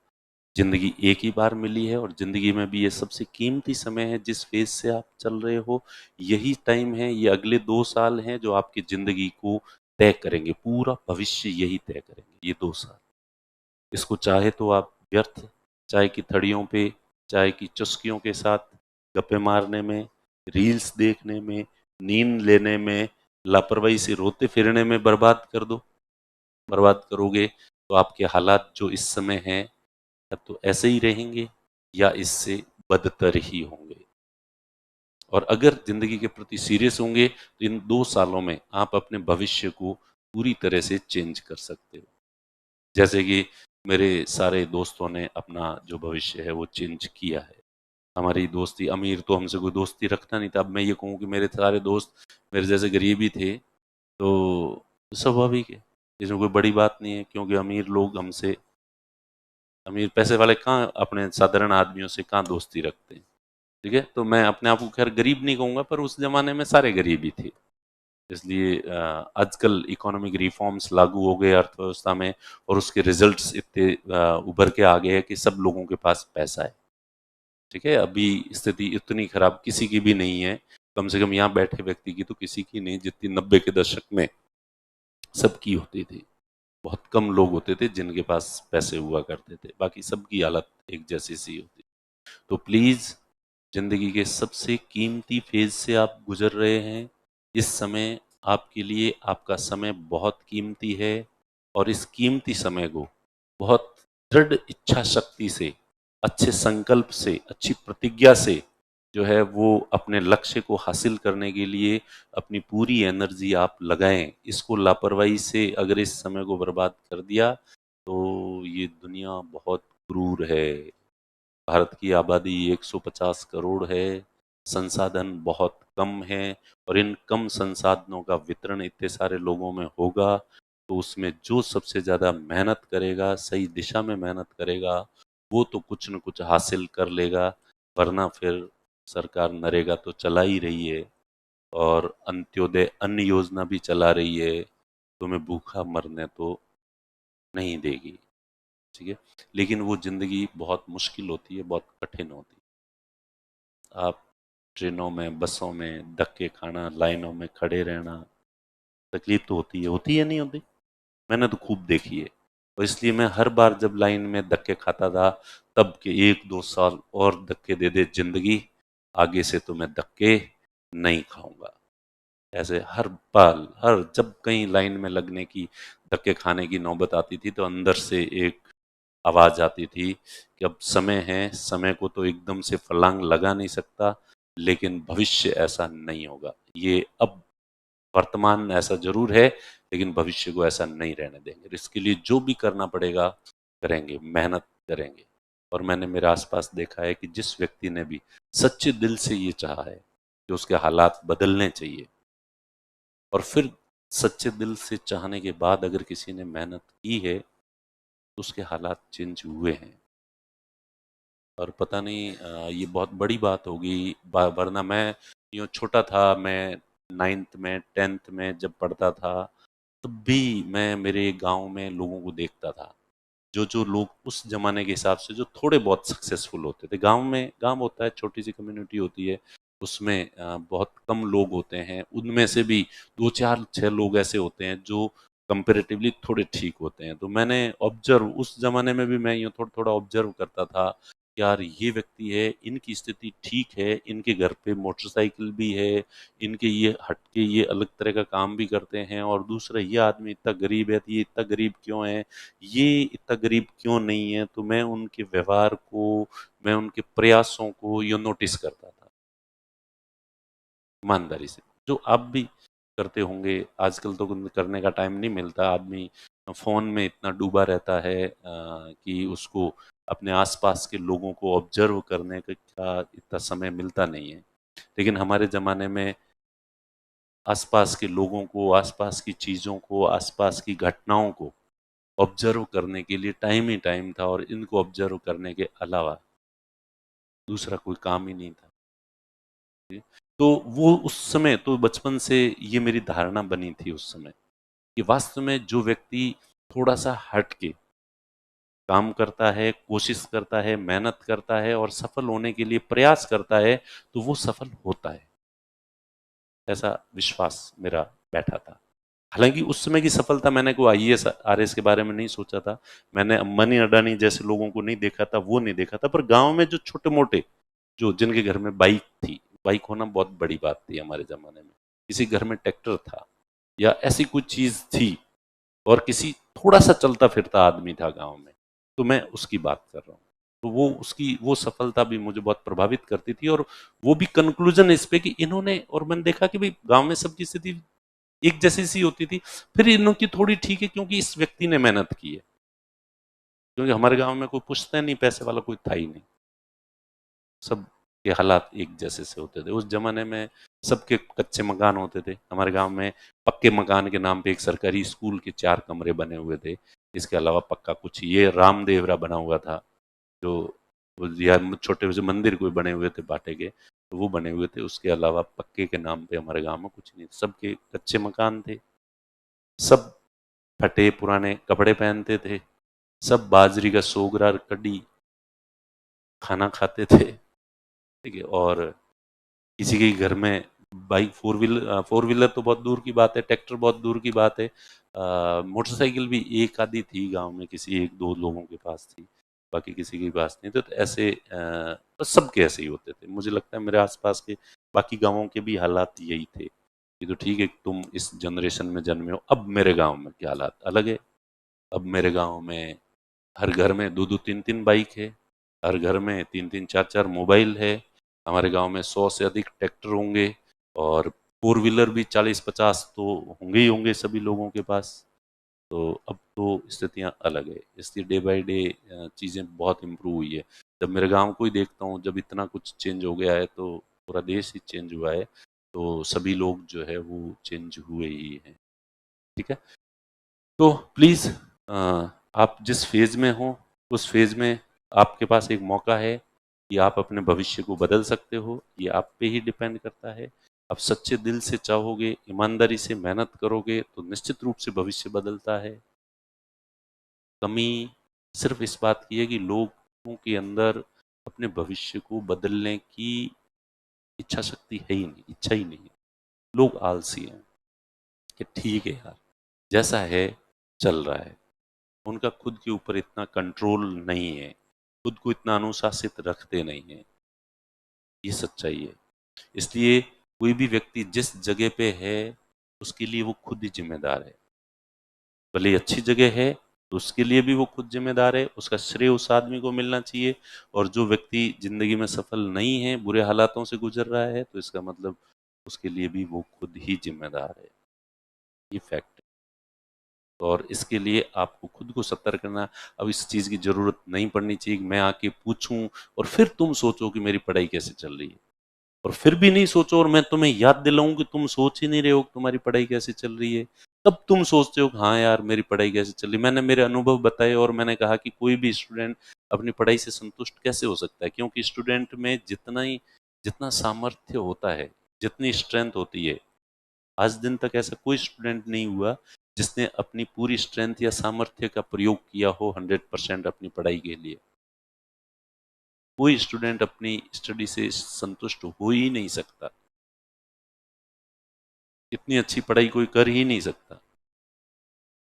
जिंदगी एक ही बार मिली है, और जिंदगी में भी ये सबसे कीमती समय है जिस फेज से आप चल रहे हो। यही टाइम है, ये अगले 2 साल हैं जो आपकी जिंदगी को तय करेंगे, पूरा भविष्य यही तय करेंगे, ये 2 साल। इसको चाहे तो आप व्यर्थ, चाय की थड़ियों पे, चाय की चुस्कियों के साथ गप्पे मारने में, रील्स देखने में, नींद लेने में, लापरवाही से रोते फिरने में बर्बाद कर दो। बर्बाद करोगे तो आपके हालात जो इस समय हैं या तो ऐसे ही रहेंगे या इससे बदतर ही होंगे। और अगर जिंदगी के प्रति सीरियस होंगे तो इन 2 सालों में आप अपने भविष्य को पूरी तरह से चेंज कर सकते हो। जैसे कि मेरे सारे दोस्तों ने अपना जो भविष्य है वो चेंज किया है। हमारी दोस्ती, अमीर तो हमसे कोई दोस्ती रखता नहीं था। अब मैं ये कहूँ कि मेरे सारे दोस्त मेरे जैसे गरीब ही थे तो स्वाभाविक है, इसमें कोई बड़ी बात नहीं है, क्योंकि अमीर लोग हमसे, अमीर पैसे वाले कहाँ अपने साधारण आदमियों से कहाँ दोस्ती रखते हैं। ठीक है, तो मैं अपने आप को खैर गरीब नहीं कहूँगा, पर उस जमाने में सारे गरीब ही थे। इसलिए आजकल इकोनॉमिक रिफॉर्म्स लागू हो गए अर्थव्यवस्था में, और उसके रिजल्ट्स इतने उभर के आ गए हैं कि सब लोगों के पास पैसा है। ठीक है, अभी स्थिति इतनी खराब किसी की भी नहीं है, कम से कम यहाँ बैठे व्यक्ति की तो किसी की नहीं, जितनी 90 के दशक में सबकी होती थी। बहुत कम लोग होते थे जिनके पास पैसे हुआ करते थे, बाकी सबकी हालत एक जैसी सी होती। तो प्लीज, जिंदगी के सबसे कीमती फेज से आप गुजर रहे हैं। इस समय आपके लिए, आपका समय बहुत कीमती है, और इस कीमती समय को बहुत दृढ़ इच्छा शक्ति से, अच्छे संकल्प से, अच्छी प्रतिज्ञा से जो है वो अपने लक्ष्य को हासिल करने के लिए अपनी पूरी एनर्जी आप लगाएं। इसको लापरवाही से अगर इस समय को बर्बाद कर दिया तो ये दुनिया बहुत क्रूर है। भारत की आबादी 150 करोड़ है, संसाधन बहुत कम है, और इन कम संसाधनों का वितरण इतने सारे लोगों में होगा तो उसमें जो सबसे ज़्यादा मेहनत करेगा, सही दिशा में मेहनत करेगा, वो तो कुछ न कुछ हासिल कर लेगा। वरना फिर सरकार नरेगा तो चला ही रही है, और अंत्योदय अन्न योजना भी चला रही है, तुम्हें भूखा मरने तो नहीं देगी। ठीक है, लेकिन वो जिंदगी बहुत मुश्किल होती है, बहुत कठिन होती है। आप ट्रेनों में, बसों में धक्के खाना, लाइनों में खड़े रहना, तकलीफ तो होती है नहीं होती? मैंने तो खूब देखी है। और इसलिए मैं हर बार जब लाइन में धक्के खाता था, तब के 1-2 साल और धक्के दे दे जिंदगी, आगे से तो मैं धक्के नहीं खाऊंगा। ऐसे हर पल, हर जब कहीं लाइन में लगने की, धक्के खाने की नौबत आती थी तो अंदर से एक आवाज आती थी कि अब समय है, समय को तो एकदम से फलांग लगा नहीं सकता, लेकिन भविष्य ऐसा नहीं होगा। ये अब वर्तमान ऐसा जरूर है, लेकिन भविष्य को ऐसा नहीं रहने देंगे। इसके लिए जो भी करना पड़ेगा करेंगे, मेहनत करेंगे। और मैंने मेरे आसपास देखा है कि जिस व्यक्ति ने भी सच्चे दिल से ये चाहा है कि उसके हालात बदलने चाहिए, और फिर सच्चे दिल से चाहने के बाद अगर किसी ने मेहनत की है तो उसके हालात चेंज हुए हैं। और पता नहीं ये बहुत बड़ी बात होगी, वरना मैं यूँ छोटा था, मैं 9th में 10th में जब पढ़ता था, तब भी मैं मेरे गांव में लोगों को देखता था, जो जो लोग उस जमाने के हिसाब से जो थोड़े बहुत सक्सेसफुल होते थे। गांव में, गांव होता है, छोटी सी कम्युनिटी होती है, उसमें बहुत कम लोग होते हैं, उनमें से भी 2-4-6 लोग ऐसे होते हैं जो कंपेरेटिवली थोड़े ठीक होते हैं। तो मैंने ऑब्जर्व, उस जमाने में भी मैं यूँ थोड़ा थोड़ा ऑब्जर्व करता था कि यार ये व्यक्ति है, इनकी स्थिति ठीक है, इनके घर पे मोटरसाइकिल भी है, इनके ये हटके ये अलग तरह का काम भी करते हैं, और दूसरा ये आदमी इतना गरीब है तो ये इतना गरीब क्यों है, ये इतना गरीब क्यों नहीं है। तो मैं उनके व्यवहार को, मैं उनके प्रयासों को ये नोटिस करता था ईमानदारी से, जो आप भी करते होंगे। आजकल तो करने का टाइम नहीं मिलता, आदमी फोन में इतना डूबा रहता है कि उसको अपने आसपास के लोगों को ऑब्जर्व करने का इतना समय मिलता नहीं है। लेकिन हमारे ज़माने में आसपास के लोगों को, आसपास की चीज़ों को, आसपास की घटनाओं को ऑब्जर्व करने के लिए टाइम ही टाइम था, और इनको ऑब्जर्व करने के अलावा दूसरा कोई काम ही नहीं था। तो वो उस समय तो बचपन से ये मेरी धारणा बनी थी उस समय कि वास्तव में जो व्यक्ति थोड़ा सा हट के काम करता है, कोशिश करता है, मेहनत करता है और सफल होने के लिए प्रयास करता है, तो वो सफल होता है। ऐसा विश्वास मेरा बैठा था। हालांकि उस समय की सफलता, मैंने कोई आईएएस आरएएस के बारे में नहीं सोचा था, मैंने अंबानी अडानी जैसे लोगों को नहीं देखा था, वो नहीं देखा था, पर गांव में जो छोटे मोटे, जो जिनके घर में बाइक थी, बाइक होना बहुत बड़ी बात थी हमारे ज़माने में, किसी घर में ट्रैक्टर था या ऐसी कुछ चीज़ थी, और किसी थोड़ा सा चलता फिरता आदमी था गांव में, तो मैं उसकी बात कर रहा हूँ। तो वो उसकी वो सफलता भी मुझे बहुत प्रभावित करती थी, और वो भी कंक्लूजन इस पे कि इन्होंने, और मैंने देखा कि भाई गांव में सबकी स्थिति एक जैसी सी होती थी, फिर इनकी थोड़ी ठीक है क्योंकि इस व्यक्ति ने मेहनत की है। क्योंकि हमारे गांव में कोई पूछता नहीं, पैसे वाला कोई था ही नहीं, सब के हालात एक जैसे से होते थे। उस जमाने में सबके कच्चे मकान होते थे। हमारे गांव में पक्के मकान के नाम पे एक सरकारी स्कूल के 4 कमरे बने हुए थे। इसके अलावा पक्का कुछ ये रामदेवरा बना हुआ था, जो या छोटे से मंदिर कोई बने हुए थे बाटे के, तो वो बने हुए थे। उसके अलावा पक्के के नाम पे हमारे गांव में कुछ नहीं, सबके कच्चे मकान थे। सब फटे पुराने कपड़े पहनते थे, सब बाजरी का सोगरा कड़ी खाना खाते थे, ठीक है। और किसी के घर में बाइक फोर व्हीलर तो बहुत दूर की बात है, ट्रैक्टर बहुत दूर की बात है, मोटरसाइकिल भी एक आधी थी गांव में, किसी एक दो लोगों के पास थी, बाकी किसी के पास नहीं। तो ऐसे बस सबके ऐसे ही होते थे। मुझे लगता है मेरे आसपास के बाकी गांवों के भी हालात यही थे। ये तो ठीक है तुम इस जनरेशन में जन्मे हो। अब मेरे गांव में क्या हालात अलग है। अब मेरे गांव में हर घर में दो दो तीन तीन बाइक है, हर घर में तीन तीन चार चार मोबाइल है। हमारे गांव में 100 से अधिक ट्रैक्टर होंगे, और फोर व्हीलर भी 40-50 तो होंगे ही होंगे सभी लोगों के पास। तो अब तो स्थितियां अलग है, इसलिए डे बाय डे चीज़ें बहुत इम्प्रूव हुई है। जब मेरे गांव को ही देखता हूँ, जब इतना कुछ चेंज हो गया है, तो पूरा देश ही चेंज हुआ है, तो सभी लोग जो है वो चेंज हुए ही हैं। ठीक है। तो प्लीज़ आप जिस फेज़ में हो, उस फेज़ में आपके पास एक मौका है कि आप अपने भविष्य को बदल सकते हो। ये आप पे ही डिपेंड करता है। आप सच्चे दिल से चाहोगे, ईमानदारी से मेहनत करोगे, तो निश्चित रूप से भविष्य बदलता है। कमी सिर्फ इस बात की है कि लोगों के अंदर अपने भविष्य को बदलने की इच्छा शक्ति है ही नहीं, इच्छा ही नहीं है। लोग आलसी हैं कि ठीक है यार, जैसा है चल रहा है। उनका खुद के ऊपर इतना कंट्रोल नहीं है, खुद को इतना अनुशासित रखते नहीं है। ये सच्चाई है। इसलिए कोई भी व्यक्ति जिस जगह पे है, उसके लिए वो खुद ही जिम्मेदार है। भले ही अच्छी जगह है, तो उसके लिए भी वो खुद जिम्मेदार है, उसका श्रेय उस आदमी को मिलना चाहिए। और जो व्यक्ति जिंदगी में सफल नहीं है, बुरे हालातों से गुजर रहा है, तो इसका मतलब उसके लिए भी वो खुद ही जिम्मेदार है। ये फैक्ट है। और इसके लिए आपको खुद को सतर्क करना। अब इस चीज़ की ज़रूरत नहीं पड़नी चाहिए कि मैं आके पूछूं और फिर तुम सोचो कि मेरी पढ़ाई कैसे चल रही है, और फिर भी नहीं सोचो और मैं तुम्हें याद दिलाऊं कि तुम सोच ही नहीं रहे हो कि तुम्हारी पढ़ाई कैसे चल रही है। तब तुम सोचते हो कि हाँ यार मेरी पढ़ाई कैसे चल रही है। मैंने मेरे अनुभव बताए, और मैंने कहा कि कोई भी स्टूडेंट अपनी पढ़ाई से संतुष्ट कैसे हो सकता है, क्योंकि स्टूडेंट में जितना सामर्थ्य होता है, जितनी स्ट्रेंथ होती है, आज दिन तक ऐसा कोई स्टूडेंट नहीं हुआ जिसने अपनी पूरी स्ट्रेंथ या सामर्थ्य का प्रयोग किया हो 100% अपनी पढ़ाई के लिए। कोई स्टूडेंट अपनी स्टडी से संतुष्ट हो ही नहीं सकता। इतनी अच्छी पढ़ाई कोई कर ही नहीं सकता,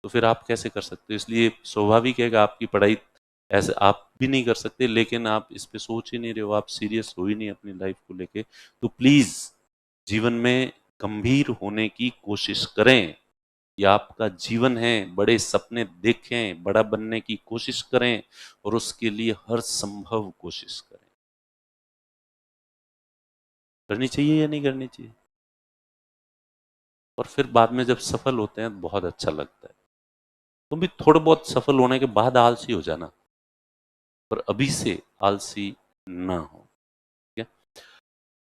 तो फिर आप कैसे कर सकते हो। इसलिए स्वाभाविक है कि आपकी पढ़ाई ऐसे आप भी नहीं कर सकते, लेकिन आप इस पे सोच ही नहीं रहे हो, आप सीरियस हो ही नहीं अपनी लाइफ को लेके। तो प्लीज जीवन में गंभीर होने की कोशिश करें। ये आपका जीवन है, बड़े सपने देखें, बड़ा बनने की कोशिश करें, और उसके लिए हर संभव कोशिश करें। करनी चाहिए या नहीं करनी चाहिए। और फिर बाद में जब सफल होते हैं तो बहुत अच्छा लगता है। तुम भी थोड़े बहुत सफल होने के बाद आलसी हो जाना, पर अभी से आलसी ना हो। ठीक है।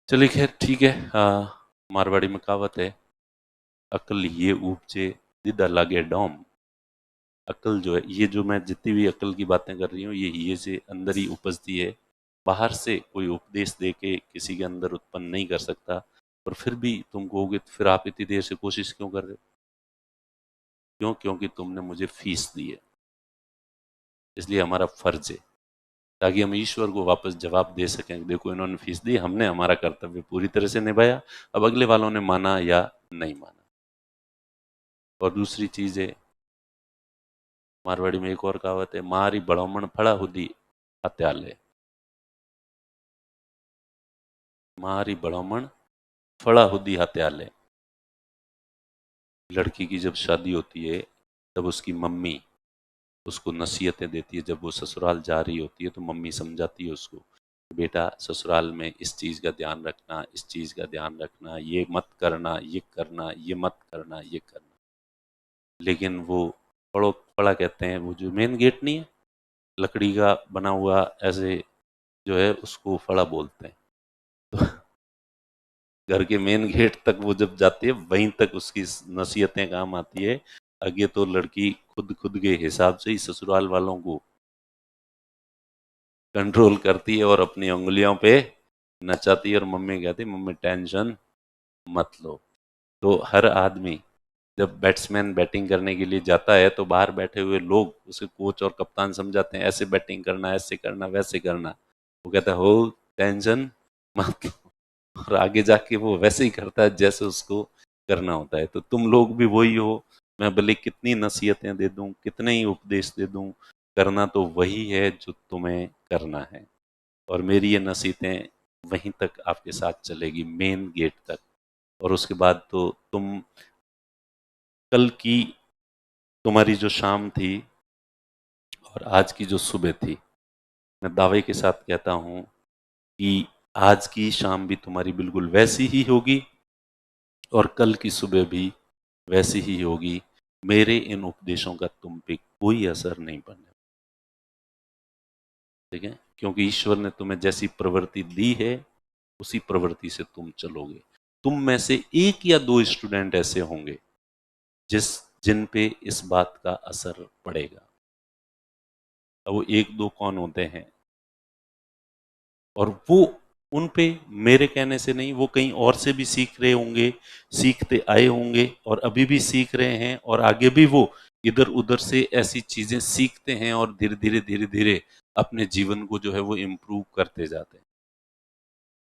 चलिए खैर ठीक है। मारवाड़ी में कहावत है, अकल ये उपजे दिदा लागे डोम। अकल जो है, ये जो मैं जितनी भी अकल की बातें कर रही हूँ, ये से अंदर ही उपजती है। बाहर से कोई उपदेश दे के किसी के अंदर उत्पन्न नहीं कर सकता। और फिर भी तुम कहोगे तो फिर आप इतनी देर से कोशिश क्यों कर रहे हो। क्यों? क्योंकि तुमने मुझे फीस दी है, इसलिए हमारा फर्ज है, ताकि हम ईश्वर को वापस जवाब दे सकें। देखो इन्होंने फीस दी, हमने हमारा कर्तव्य पूरी तरह से निभाया, अब अगले वालों ने माना या नहीं माना। और दूसरी चीज है, मारवाड़ी में एक और कहावत है, मारी बड़ौमण फड़ा हुदी हत्याले। मारी बड़ौमण फड़ा हुदी हत्याले। लड़की की जब शादी होती है, तब उसकी मम्मी उसको नसीहतें देती है। जब वो ससुराल जा रही होती है, तो मम्मी समझाती है उसको, बेटा ससुराल में इस चीज़ का ध्यान रखना, इस चीज़ का ध्यान रखना, ये मत करना, ये करना, ये मत करना, ये करना। लेकिन वो पड़ो पड़ा कहते हैं, वो जो मेन गेट नहीं है, लकड़ी का बना हुआ ऐसे जो है, उसको फड़ा बोलते हैं। घर के मेन गेट तक वो जब जाती है वहीं तक उसकी नसीहतें काम आती है। आगे तो लड़की खुद खुद के हिसाब से ही ससुराल वालों को कंट्रोल करती है और अपनी उंगलियों पे नचाती है और मम्मी कहती है मम्मी टेंशन मत लो। तो हर आदमी जब बैट्समैन बैटिंग करने के लिए जाता है तो बाहर बैठे हुए लोग उसे कोच और कप्तान समझाते हैं ऐसे बैटिंग करना, ऐसे करना, वैसे करना। वो कहता है हो टेंशन मत लो, और आगे जाके वो वैसे ही करता है जैसे उसको करना होता है। तो तुम लोग भी वही हो। मैं भले कितनी नसीहतें दे दूं, कितने ही उपदेश दे दूं, करना तो वही है जो तुम्हें करना है। और मेरी ये नसीहतें वहीं तक आपके साथ चलेगी, मेन गेट तक। और उसके बाद तो तुम कल की तुम्हारी जो शाम थी और आज की जो सुबह थी, मैं दावे के साथ कहता हूं कि आज की शाम भी तुम्हारी बिल्कुल वैसी ही होगी और कल की सुबह भी वैसी ही होगी। मेरे इन उपदेशों का तुम पे कोई असर नहीं पड़ने, ठीक है? क्योंकि ईश्वर ने तुम्हें जैसी प्रवृत्ति दी है उसी प्रवृत्ति से तुम चलोगे। तुम में से एक या दो स्टूडेंट ऐसे होंगे जिन पे इस बात का असर पड़ेगा। अब वो एक दो कौन होते हैं? और वो उन पे मेरे कहने से नहीं, वो कहीं और से भी सीख रहे होंगे, सीखते आए होंगे और अभी भी सीख रहे हैं, और आगे भी वो इधर उधर से ऐसी चीजें सीखते हैं और धीरे धीरे अपने जीवन को जो है वो इम्प्रूव करते जाते हैं।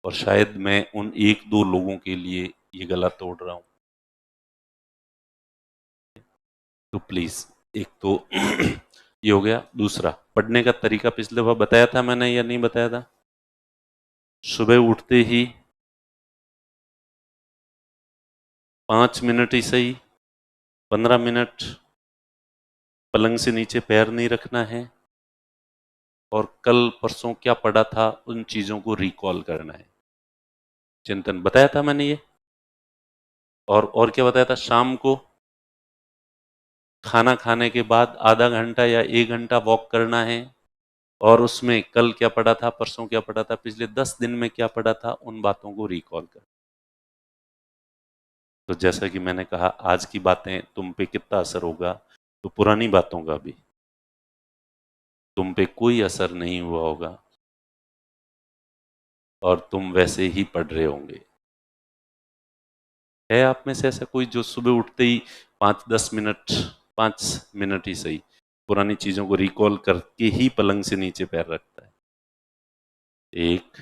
और शायद मैं उन एक दो लोगों के लिए ये गला तोड़ रहा हूं। तो प्लीज, एक तो ये हो गया। दूसरा, पढ़ने का तरीका पिछले बार बताया था मैंने या नहीं बताया था? सुबह उठते ही 5 मिनट ही सही, 15 मिनट पलंग से नीचे पैर नहीं रखना है, और कल परसों क्या पढ़ा था उन चीजों को रिकॉल करना है। चिंतन बताया था मैंने ये। और क्या बताया था? शाम को खाना खाने के बाद आधा घंटा या 1 घंटा वॉक करना है, और उसमें कल क्या पढ़ा था, परसों क्या पढ़ा था, पिछले 10 दिन में क्या पढ़ा था, उन बातों को रिकॉल कर। तो जैसा कि मैंने कहा, आज की बातें तुम पे कितना असर होगा, तो पुरानी बातों का भी तुम पे कोई असर नहीं हुआ होगा और तुम वैसे ही पढ़ रहे होंगे। है आप में से ऐसा कोई जो सुबह उठते ही 5-10 मिनट, 5 मिनट ही सही, पुरानी चीजों को रिकॉल करके ही पलंग से नीचे पैर रखता है? एक।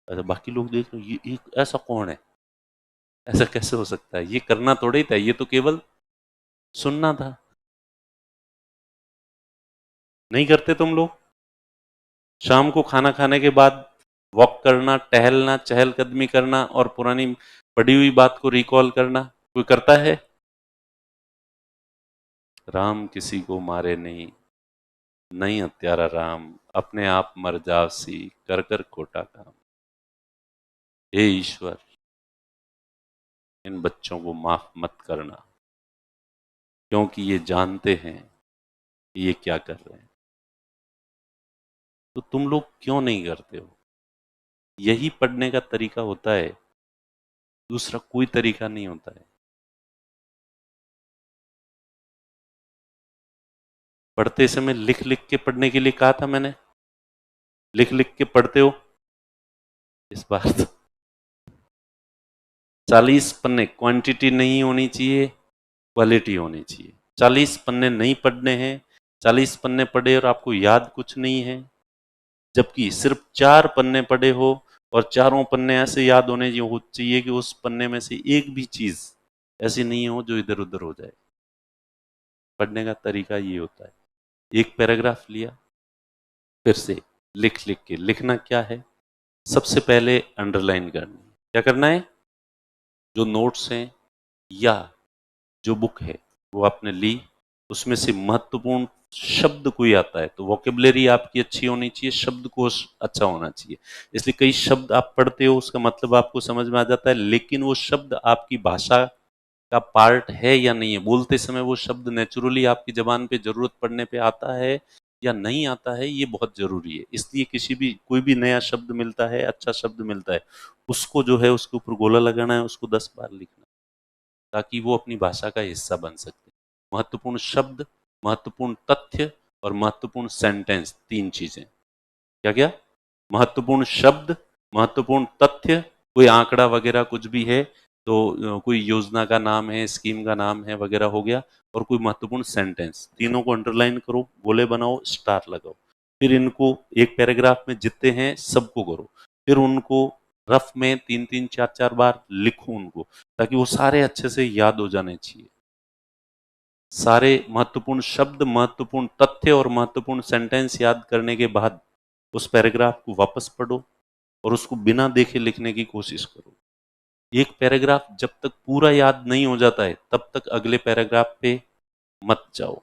अच्छा, बाकी लोग देख रहे, ये ऐसा कौन है? ऐसा कैसे हो सकता है? ये करना थोड़ा ही था, ये तो केवल सुनना था। नहीं करते तुम लोग? शाम को खाना खाने के बाद वॉक करना, टहलना, चहलकदमी करना और पुरानी पढ़ी हुई बात को रिकॉल करना, कोई करता है? राम किसी को मारे नहीं, नहीं हत्यारा राम, अपने आप मर जावसी, कर कर खोटा काम। हे ईश्वर, इन बच्चों को माफ मत करना, क्योंकि ये जानते हैं कि ये क्या कर रहे हैं। तो तुम लोग क्यों नहीं करते हो? यही पढ़ने का तरीका होता है, दूसरा कोई तरीका नहीं होता है। पढ़ते समय लिख लिख के पढ़ने के लिए कहा था मैंने, लिख लिख के पढ़ते हो। इस बार तो 40 पन्ने, क्वांटिटी नहीं होनी चाहिए, क्वालिटी होनी चाहिए। 40 पन्ने नहीं पढ़ने हैं, 40 पन्ने पढ़े और आपको याद कुछ नहीं है, जबकि सिर्फ 4 पन्ने पढ़े हो और चारों पन्ने ऐसे याद होने चाहिए कि उस पन्ने में से एक भी चीज ऐसी नहीं हो जो इधर उधर हो जाए। पढ़ने का तरीका ये होता है। एक पैराग्राफ लिया, फिर से लिख लिख के, लिखना क्या है? सबसे पहले अंडरलाइन करनी। क्या करना है? जो नोट्स हैं या जो बुक है वो आपने ली, उसमें से महत्वपूर्ण शब्द कोई आता है तो वोकेबलरी आपकी अच्छी होनी चाहिए, शब्दकोश अच्छा होना चाहिए। इसलिए कई शब्द आप पढ़ते हो, उसका मतलब आपको समझ में आ जाता है, लेकिन वो शब्द आपकी भाषा का पार्ट है या नहीं है। बोलते समय वो शब्द नेचुरली आपकी जबान पे जरूरत पड़ने पे आता है या नहीं आता है, ये बहुत जरूरी है। इसलिए कोई भी नया शब्द मिलता है, अच्छा शब्द मिलता है, उसको जो है उसके ऊपर गोला लगाना है, उसको 10 बार लिखना, ताकि वो अपनी भाषा का हिस्सा बन सकते हैं। महत्वपूर्ण शब्द, महत्वपूर्ण तथ्य और महत्वपूर्ण सेंटेंस, 3 चीजें। क्या क्या? महत्वपूर्ण शब्द, महत्वपूर्ण तथ्य, कोई आंकड़ा वगैरह कुछ भी है तो कोई योजना का नाम है, स्कीम का नाम है वगैरह हो गया, और कोई महत्वपूर्ण सेंटेंस, तीनों को अंडरलाइन करो, गोले बनाओ, स्टार लगाओ। फिर इनको एक पैराग्राफ में जितने हैं सबको करो, फिर उनको रफ में 3-3 4-4 बार लिखो उनको, ताकि वो सारे अच्छे से याद हो जाने चाहिए। सारे महत्वपूर्ण शब्द, महत्वपूर्ण तथ्य और महत्वपूर्ण सेंटेंस याद करने के बाद उस पैराग्राफ को वापस पढ़ो और उसको बिना देखे लिखने की कोशिश करो। एक पैराग्राफ जब तक पूरा याद नहीं हो जाता है तब तक अगले पैराग्राफ पे मत जाओ,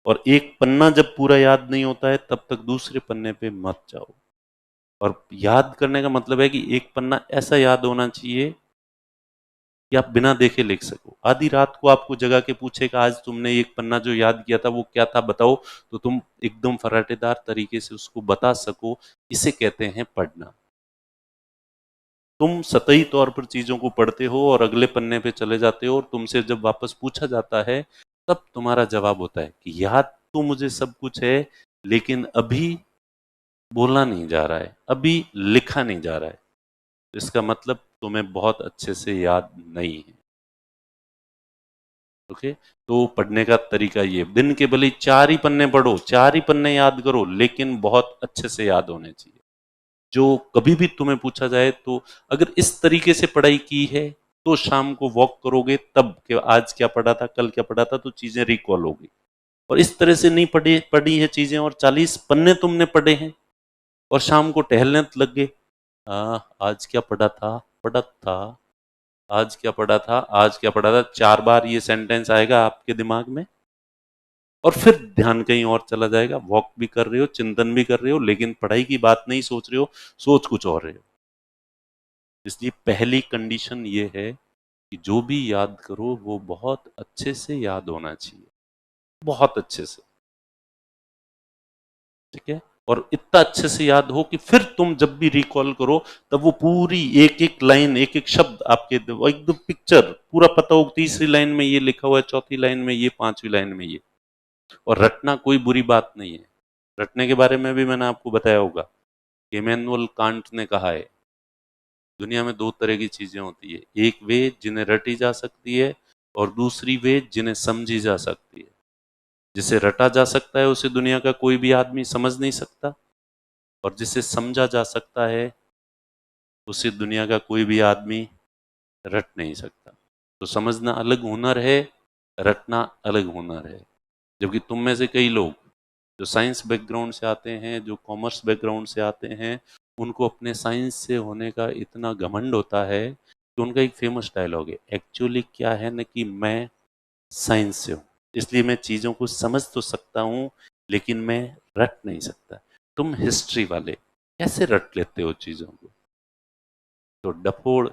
और एक पन्ना जब पूरा याद नहीं होता है तब तक दूसरे पन्ने पे मत जाओ। और याद करने का मतलब है कि एक पन्ना ऐसा याद होना चाहिए कि आप बिना देखे लिख सको। आधी रात को आपको जगा के पूछेगा आज तुमने एक पन्ना जो याद किया था वो क्या था बताओ, तो तुम एकदम फराटेदार तरीके से उसको बता सको। इसे कहते हैं पढ़ना। तुम सतही तौर पर चीजों को पढ़ते हो और अगले पन्ने पे चले जाते हो, और तुमसे जब वापस पूछा जाता है तब तुम्हारा जवाब होता है कि याद तो मुझे सब कुछ है, लेकिन अभी बोला नहीं जा रहा है, अभी लिखा नहीं जा रहा है। तो इसका मतलब तुम्हें बहुत अच्छे से याद नहीं है। ओके, तो पढ़ने का तरीका ये, दिन के भले 4 ही पन्ने पढ़ो, 4 ही पन्ने याद करो, लेकिन बहुत अच्छे से याद होने चाहिए। जो कभी भी तुम्हें पूछा जाए तो अगर इस तरीके से पढ़ाई की है तो शाम को वॉक करोगे तब कि आज क्या पढ़ा था, कल क्या पढ़ा था, तो चीजें रिकॉल होगी। और इस तरह से नहीं पढ़ी है चीजें और 40 पन्ने तुमने पढ़े हैं और शाम को टहलने लग गए, आज क्या पढ़ा था, आज क्या पढ़ा था, आज क्या पढ़ा था, 4 बार ये सेंटेंस आएगा आपके दिमाग में, और फिर ध्यान कहीं और चला जाएगा। वॉक भी कर रहे हो, चिंतन भी कर रहे हो, लेकिन पढ़ाई की बात नहीं सोच रहे हो, सोच कुछ और रहे हो। इसलिए पहली कंडीशन ये है कि जो भी याद करो वो बहुत अच्छे से याद होना चाहिए, बहुत अच्छे से। ठीक है? और इतना अच्छे से याद हो कि फिर तुम जब भी रिकॉल करो तब वो पूरी एक एक लाइन, एक एक शब्द आपके एकदम पिक्चर पूरा पता हो, तीसरी लाइन में ये लिखा हुआ है, चौथी लाइन में ये, पांचवी लाइन में ये। और रटना कोई बुरी बात नहीं है। रटने के बारे में भी मैंने आपको बताया होगा। इमैनुअल कांट ने कहा है दुनिया में 2 तरह की चीजें होती है, एक वे जिन्हें रटी जा सकती है और दूसरी वे जिन्हें समझी जा सकती है। जिसे रटा जा सकता है उसे दुनिया का कोई भी आदमी समझ नहीं सकता, और जिसे समझा जा सकता है उसे दुनिया का कोई भी आदमी रट नहीं सकता। तो समझना अलग हुनर है, रटना अलग हुनर है। जबकि तुम में से कई लोग जो साइंस बैकग्राउंड से आते हैं, जो कॉमर्स बैकग्राउंड से आते हैं, उनको अपने साइंस से होने का इतना घमंड होता है कि उनका एक फेमस डायलॉग है, एक्चुअली क्या है ना कि मैं साइंस से हूँ, इसलिए मैं चीज़ों को समझ तो सकता हूँ लेकिन मैं रट नहीं सकता। तुम हिस्ट्री वाले कैसे रट लेते हो चीज़ों को? तो डफोड़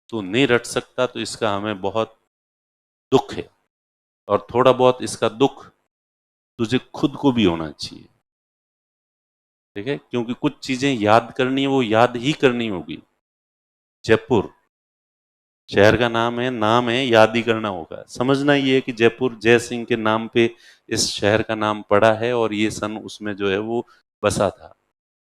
तू नहीं रट सकता, तो इसका हमें बहुत दुख है, और थोड़ा बहुत इसका दुख तुझे खुद को भी होना चाहिए। ठीक है? क्योंकि कुछ चीजें याद करनी है, वो याद ही करनी होगी। जयपुर शहर का नाम है, याद ही करना होगा। समझना ये है कि जयपुर जय सिंह के नाम पे इस शहर का नाम पड़ा है और ये सन उसमें जो है वो बसा था।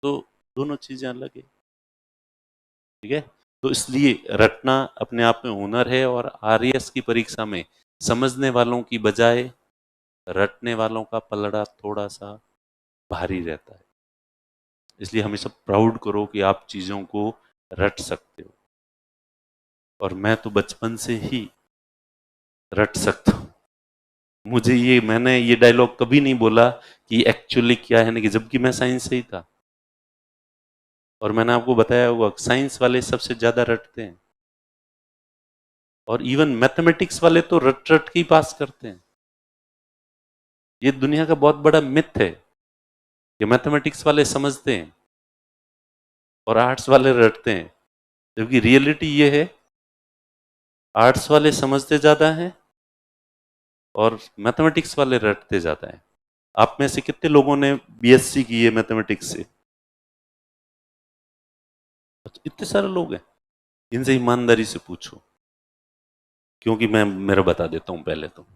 तो दोनों चीजें अलग है। ठीक है? तो इसलिए रटना अपने आप में हुनर है, और आरएएस की परीक्षा में समझने वालों की बजाय रटने वालों का पलड़ा थोड़ा सा भारी रहता है। इसलिए हमेशा प्राउड करो कि आप चीजों को रट सकते हो। और मैं तो बचपन से ही रट सकता हूँ। मैंने ये डायलॉग कभी नहीं बोला कि एक्चुअली क्या है ना, कि जबकि मैं साइंस से ही था। और मैंने आपको बताया होगा साइंस वाले सबसे ज्यादा रटते हैं, और इवन मैथमेटिक्स वाले तो रट रट के ही पास करते हैं। ये दुनिया का बहुत बड़ा मिथ है कि मैथमेटिक्स वाले समझते हैं और आर्ट्स वाले रटते हैं, जबकि रियलिटी ये है आर्ट्स वाले समझते ज्यादा हैं और मैथमेटिक्स वाले रटते जाता है। आप में से कितने लोगों ने बीएससी की है मैथमेटिक्स से? अच्छा, इतने सारे लोग हैं। इनसे ईमानदारी से पूछो, क्योंकि मैं मेरा बता देता हूं। पहले तो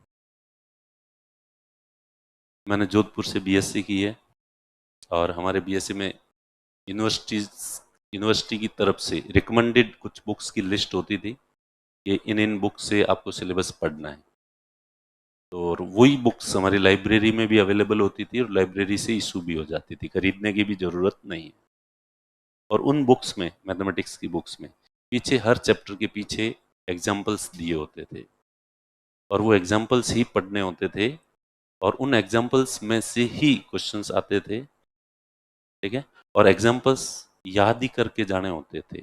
मैंने जोधपुर से बीएससी की है, और हमारे बीएससी में यूनिवर्सिटी की तरफ से रिकमेंडेड कुछ बुक्स की लिस्ट होती थी कि इन बुक से आपको सिलेबस पढ़ना है। तो और वही बुक्स हमारी लाइब्रेरी में भी अवेलेबल होती थी, और लाइब्रेरी से इशू भी हो जाती थी, खरीदने की भी जरूरत नहीं है। और उन बुक्स में, मैथमेटिक्स की बुक्स में, पीछे हर चैप्टर के पीछे एग्जाम्पल्स दिए होते थे, और वो एग्जाम्पल्स ही पढ़ने होते थे, और उन एग्जाम्पल्स में से ही क्वेश्चंस आते थे। ठीक है, और एग्जाम्पल्स याद ही करके जाने होते थे।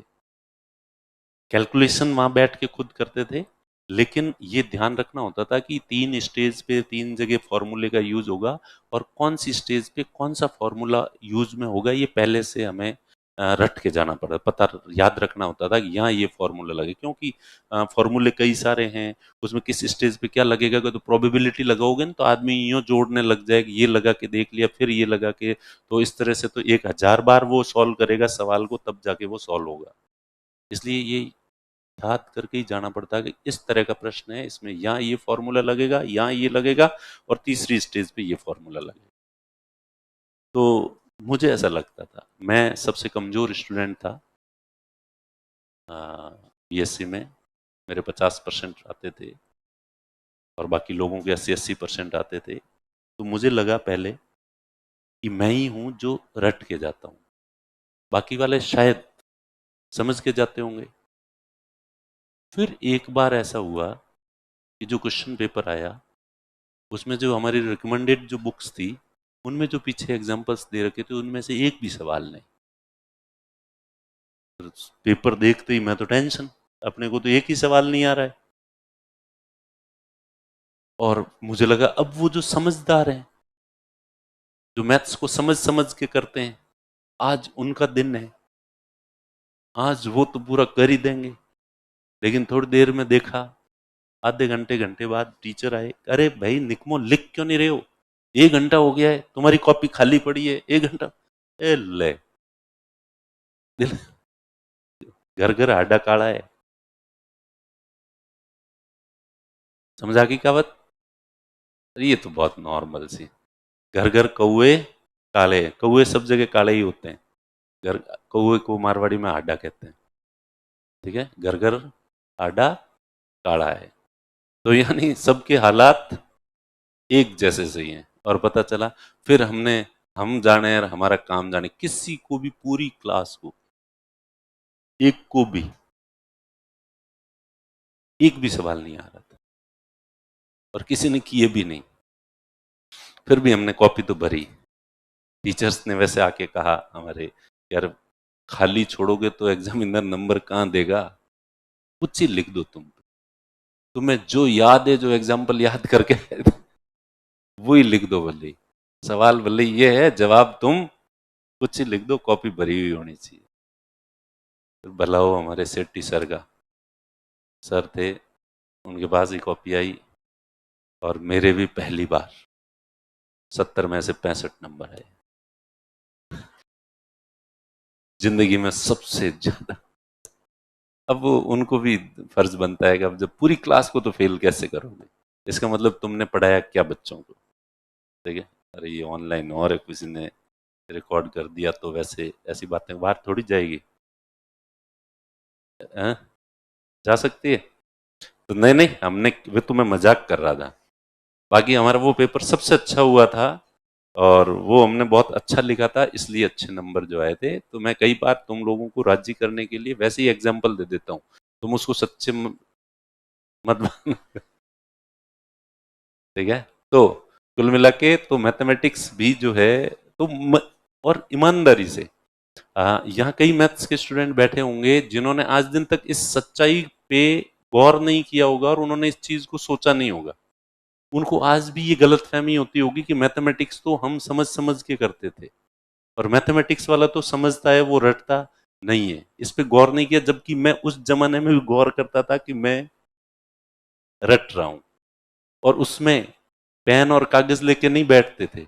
कैलकुलेशन वहां बैठ के खुद करते थे, लेकिन ये ध्यान रखना होता था कि 3 स्टेज पे 3 जगह फॉर्मूले का यूज होगा, और कौन सी स्टेज पे कौन सा फॉर्मूला यूज में होगा, ये पहले से हमें रट के जाना पड़ा, पता याद रखना होता था कि यहाँ ये फॉर्मूला लगे, क्योंकि फॉर्मूले कई सारे हैं, उसमें किस स्टेज पे क्या लगेगा। तो प्रोबेबिलिटी लगाओगे ना, तो आदमी यूं जोड़ने लग जाएगा, ये लगा के देख लिया, फिर ये लगा के, तो इस तरह से तो 1000 बार वो सॉल्व करेगा सवाल को, तब जाके वो सॉल्व होगा। इसलिए ये याद करके ही जाना पड़ता है कि इस तरह का प्रश्न है, इसमें यहाँ ये फॉर्मूला लगेगा, यहाँ ये लगेगा, और तीसरी स्टेज पे ये फॉर्मूला लगेगा। तो मुझे ऐसा लगता था, मैं सबसे कमजोर स्टूडेंट था बीएससी में। मेरे 50% आते थे, और बाकी लोगों के 80-80% आते थे। तो मुझे लगा पहले कि मैं ही हूं जो रट के जाता हूं, बाकी वाले शायद समझ के जाते होंगे। फिर एक बार ऐसा हुआ कि जो क्वेश्चन पेपर आया, उसमें जो हमारी रिकमेंडेड जो बुक्स थी, उनमें जो पीछे एग्जांपल्स दे रखे थे, उनमें से एक भी सवाल नहीं। पेपर देखते ही मैं तो टेंशन, अपने को तो एक ही सवाल नहीं आ रहा है। और मुझे लगा अब वो जो समझदार हैं, जो मैथ्स को समझ समझ के करते हैं, आज उनका दिन है, आज वो तो पूरा कर ही देंगे। लेकिन थोड़ी देर में देखा, आधे घंटे घंटे बाद टीचर आए, अरे भाई निकमो, लिख क्यों नहीं रहे हो? 1 घंटा हो गया है, तुम्हारी कॉपी खाली पड़ी है, 1 घंटा। ए ले, दिल, घर घर आडा काला है। समझा की कहावत? अरे ये तो बहुत नॉर्मल सी। घर घर कौए काले, कौए सब जगह काले ही होते हैं। घर, कौए को मारवाड़ी में आडा कहते हैं। ठीक है, घर घर आडा काला है। तो यानी सबके हालात एक जैसे सही हैं। और पता चला, फिर हम जाने और हमारा काम जाने, किसी को भी, पूरी क्लास को, एक को भी एक भी सवाल नहीं आ रहा था, और किसी ने किए भी नहीं। फिर भी हमने कॉपी तो भरी। टीचर्स ने वैसे आके कहा हमारे, यार खाली छोड़ोगे तो एग्जामिनर नंबर कहाँ देगा, कुछ ही लिख दो तुम्हें जो याद है, जो एग्जाम्पल याद करके वही लिख दो भले ही। सवाल भले ये है, जवाब तुम कुछ ही लिख दो, कॉपी भरी हुई होनी चाहिए। फिर भला हो हमारे सेठी सर का, सर थे, उनके पास ही कॉपी आई, और मेरे भी पहली बार 70 में से 65 नंबर आए, जिंदगी में सबसे ज्यादा। अब वो उनको भी फर्ज बनता है कि अब जब पूरी क्लास को तो फेल कैसे करोगे, इसका मतलब तुमने पढ़ाया क्या बच्चों को। ठीक है, अरे ये ऑनलाइन और है, किसी ने रिकॉर्ड कर दिया तो वैसे ऐसी बातें बाहर थोड़ी जाएगी। हैं? जा सकती है? तो नहीं नहीं, हमने, वे तो मैं मजाक कर रहा था। बाकी हमारा वो पेपर सबसे अच्छा हुआ था, और वो हमने बहुत अच्छा लिखा था, इसलिए अच्छे नंबर जो आए थे। तो मैं कई बार तुम लोगों को राजी करने के लिए वैसे ही एग्जाम्पल दे देता हूँ, तुम उसको सच्चे मत ठीक है। तो कुल मिला के तो मैथमेटिक्स भी जो है, तो और ईमानदारी से, यहाँ कई मैथ्स के स्टूडेंट बैठे होंगे जिन्होंने आज दिन तक इस सच्चाई पे गौर नहीं किया होगा, और उन्होंने इस चीज को सोचा नहीं होगा। उनको आज भी ये गलतफहमी होती होगी कि मैथमेटिक्स तो हम समझ समझ के करते थे, और मैथमेटिक्स वाला तो समझता है, वो रटता नहीं है, इस पे गौर नहीं किया। जबकि मैं उस जमाने में भी गौर करता था कि मैं रट रहा हूं, और उसमें पेन और कागज लेके नहीं बैठते थे,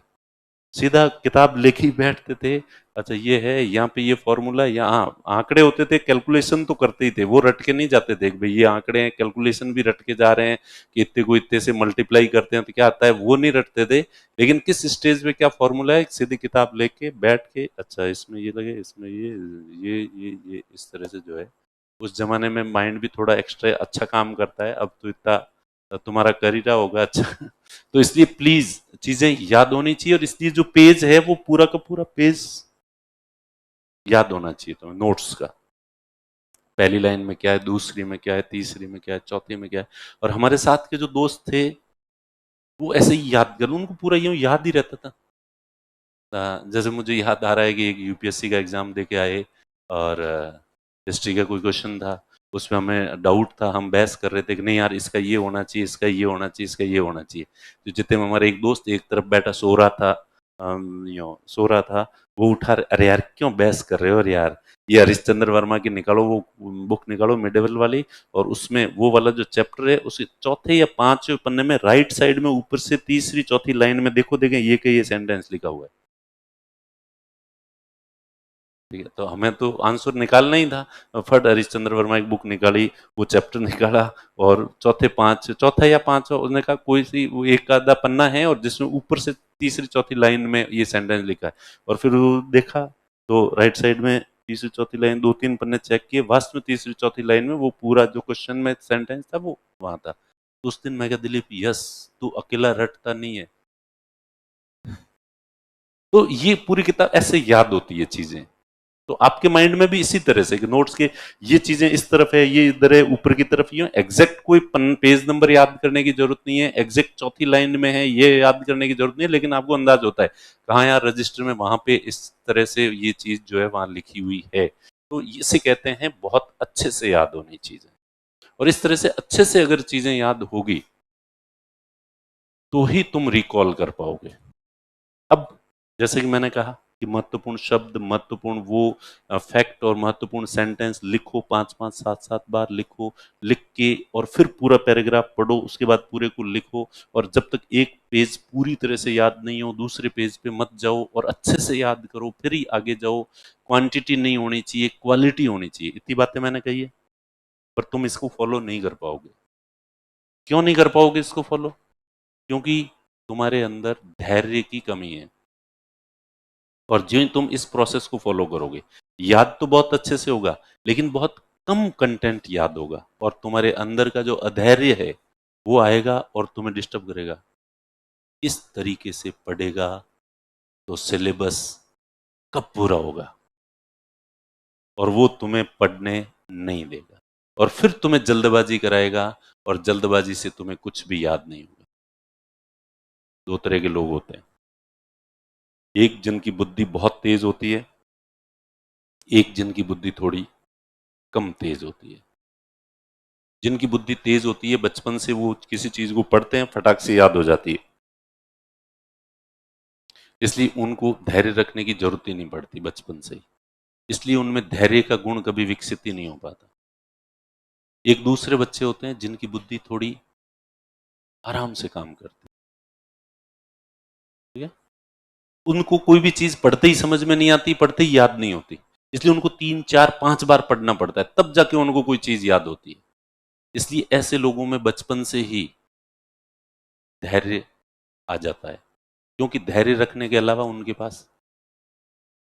सीधा किताब लेके ही बैठते थे। अच्छा ये है, यहाँ पे ये फॉर्मूला, यहाँ आंकड़े होते थे, कैलकुलेशन तो करते ही थे, वो रट के नहीं जाते थे कि भाई ये आंकड़े हैं, कैलकुलेशन भी रट के जा रहे हैं कि इतने को इतने से मल्टीप्लाई करते हैं तो क्या आता है, वो नहीं रटते थे। लेकिन किस स्टेज पे क्या फॉर्मूला है, सीधी किताब लेके बैठ के, अच्छा इसमें ये लगे, इसमें ये इस तरह से जो है। उस जमाने में माइंड भी थोड़ा एक्स्ट्रा अच्छा काम करता है, अब तो इतना तुम्हारा कर ही रहा होगा अच्छा। तो इसलिए प्लीज चीजें याद होनी चाहिए, और इसलिए जो पेज है वो पूरा का पूरा पेज याद होना चाहिए तुम्हें, नोट्स का। पहली लाइन में क्या है, दूसरी में क्या है, तीसरी में क्या है, चौथी में क्या है। और हमारे साथ के जो दोस्त थे वो ऐसे ही याद कर, उनको पूरा यूं याद ही रहता था। जैसे मुझे याद आ रहा है कि एक यूपीएससी का एग्जाम दे के आए, और हिस्ट्री का कोई क्वेश्चन था, उसमें हमें डाउट था, हम बहस कर रहे थे कि नहीं यार इसका ये होना चाहिए, इसका ये होना चाहिए, इसका ये होना चाहिए। तो जितने में हमारे एक दोस्त एक तरफ बैठा सो रहा था, सो रहा था, वो उठा, अरे यार क्यों बहस कर रहे हो, अरे यार ये हरिश्चंद्र वर्मा की निकालो, वो बुक निकालो मिडेवल वाली, और उसमें वो वाला जो चैप्टर है उसके चौथे या पांचवें पन्ने में राइट साइड में ऊपर से तीसरी चौथी लाइन में देखो, देखें ये कि ये सेंटेंस लिखा हुआ है। ठीक है, तो हमें तो आंसर निकालना ही था। फट हरिश्चंद्र वर्मा की बुक निकाली, वो चैप्टर निकाला, और चौथा या पांचवा उसने कहा कोई सी वो एक आधा पन्ना है और जिसमें ऊपर से तीसरी चौथी लाइन में ये सेंटेंस लिखा है। और फिर वो देखा तो राइट साइड में तीसरी चौथी लाइन, दो तीन पन्ने चेक किए, वास्तव में तीसरी चौथी लाइन में वो पूरा जो क्वेश्चन में सेंटेंस था वो वहां था। तो उस दिन मैं कहा दिलीप यस, तू अकेला रटता नहीं है। तो ये पूरी किताब ऐसे याद होती है चीजें। तो आपके माइंड में भी इसी तरह से कि नोट्स के ये चीजें इस तरफ है, ये इधर है, ऊपर की तरफ ही एग्जैक्ट कोई पेज नंबर याद करने की जरूरत नहीं है, एग्जैक्ट चौथी लाइन में है ये याद करने की जरूरत नहीं है, लेकिन आपको अंदाज होता है कहाँ यार रजिस्टर में वहां पे इस तरह से ये चीज जो है वहां लिखी हुई है। तो इसे कहते हैं बहुत अच्छे से याद होनी चीजें। और इस तरह से अच्छे से अगर चीजें याद होगी तो ही तुम रिकॉल कर पाओगे। अब जैसे कि मैंने कहा कि महत्वपूर्ण शब्द, महत्वपूर्ण वो फैक्ट और महत्वपूर्ण सेंटेंस लिखो, 5-5 7-7 बार लिखो, लिख के और फिर पूरा पैराग्राफ पढ़ो, उसके बाद पूरे को लिखो। और जब तक एक पेज पूरी तरह से याद नहीं हो दूसरे पेज पे मत जाओ, और अच्छे से याद करो फिर ही आगे जाओ। क्वांटिटी नहीं होनी चाहिए, क्वालिटी होनी चाहिए। इतनी बातें मैंने कही है, पर तुम इसको फॉलो नहीं कर पाओगे। क्यों नहीं कर पाओगे इसको फॉलो? क्योंकि तुम्हारे अंदर धैर्य की कमी है। और जो तुम इस प्रोसेस को फॉलो करोगे, याद तो बहुत अच्छे से होगा, लेकिन बहुत कम कंटेंट याद होगा, और तुम्हारे अंदर का जो अधैर्य है वो आएगा और तुम्हें डिस्टर्ब करेगा। इस तरीके से पढ़ेगा तो सिलेबस कब पूरा होगा, और वो तुम्हें पढ़ने नहीं देगा, और फिर तुम्हें जल्दबाजी कराएगा, और जल्दबाजी से तुम्हें कुछ भी याद नहीं होगा। दो तरह के लोग होते हैं, एक जिनकी बुद्धि बहुत तेज होती है, एक जिनकी बुद्धि थोड़ी कम तेज होती है। जिनकी बुद्धि तेज होती है बचपन से वो किसी चीज को पढ़ते हैं फटाक से याद हो जाती है, इसलिए उनको धैर्य रखने की जरूरत ही नहीं पड़ती बचपन से ही। इसलिए उनमें धैर्य का गुण कभी विकसित ही नहीं हो पाता। एक दूसरे बच्चे होते हैं जिनकी बुद्धि थोड़ी आराम से काम करती है। ठीक है, उनको कोई भी चीज पढ़ते ही समझ में नहीं आती, पढ़ते ही याद नहीं होती, इसलिए उनको 3 4 5 बार पढ़ना पड़ता है, तब जाके उनको कोई चीज याद होती है। इसलिए ऐसे लोगों में बचपन से ही धैर्य आ जाता है, क्योंकि धैर्य रखने के अलावा उनके पास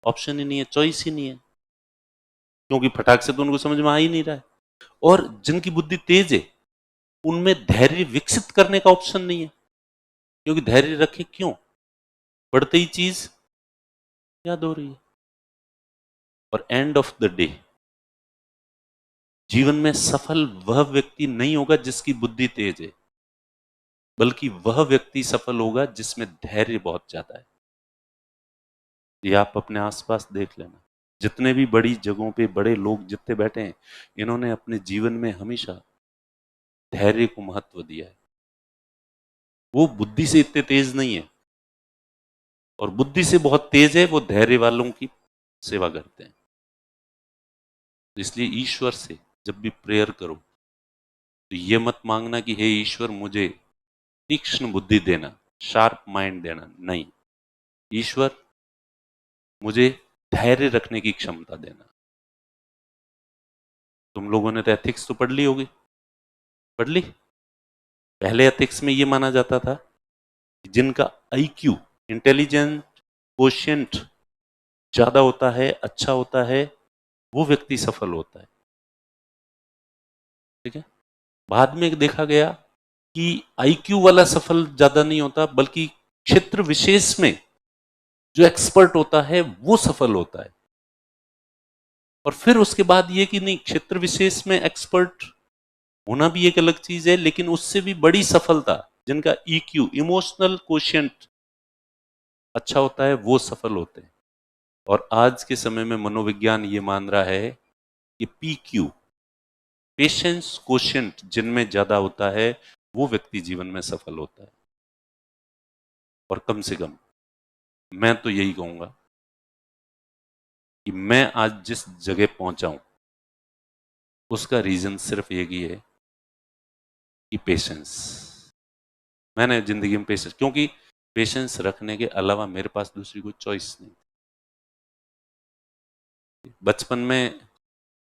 ऑप्शन ही नहीं है, चॉइस ही नहीं है, क्योंकि फटाक से तो उनको समझ में आ ही नहीं रहा है। और जिनकी बुद्धि तेज है उनमें धैर्य विकसित करने का ऑप्शन नहीं है, क्योंकि धैर्य रखे क्यों, पढ़ते ही चीज याद हो रही है। और एंड ऑफ द डे जीवन में सफल वह व्यक्ति नहीं होगा जिसकी बुद्धि तेज है, बल्कि वह व्यक्ति सफल होगा जिसमें धैर्य बहुत ज्यादा है। ये आप अपने आसपास देख लेना, जितने भी बड़ी जगहों पे बड़े लोग जितने बैठे हैं, इन्होंने अपने जीवन में हमेशा धैर्य को महत्व दिया है। वो बुद्धि से इतने तेज नहीं है, और बुद्धि से बहुत तेज है वो धैर्य वालों की सेवा करते हैं। तो इसलिए ईश्वर से जब भी प्रेयर करो तो ये मत मांगना कि हे ईश्वर मुझे तीक्ष्ण बुद्धि देना, शार्प माइंड देना, नहीं। ईश्वर मुझे धैर्य रखने की क्षमता देना। तुम लोगों ने तो एथिक्स तो पढ़ ली होगी, पढ़ ली। पहले एथिक्स में ये माना जाता था कि जिनका आईक्यू, इंटेलिजेंट कोशिएंट ज्यादा होता है, अच्छा होता है, वो व्यक्ति सफल होता है। ठीक है। बाद में देखा गया कि आईक्यू वाला सफल ज्यादा नहीं होता, बल्कि क्षेत्र विशेष में जो एक्सपर्ट होता है वो सफल होता है। और फिर उसके बाद ये कि नहीं, क्षेत्र विशेष में एक्सपर्ट होना भी एक अलग चीज है, लेकिन उससे भी बड़ी सफलता जिनका ईक्यू, इमोशनल कोशिएंट अच्छा होता है, वो सफल होते हैं। और आज के समय में मनोविज्ञान ये मान रहा है कि पीक्यू, पेशेंस कोशिएंट जिनमें ज्यादा होता है, वो व्यक्ति जीवन में सफल होता है। और कम से कम मैं तो यही कहूंगा कि मैं आज जिस जगह पहुंचा हूं उसका रीजन सिर्फ एक ही है कि पेशेंस। मैंने जिंदगी में पेशेंस, क्योंकि पेशेंस रखने के अलावा मेरे पास दूसरी कोई चॉइस नहीं। बचपन में,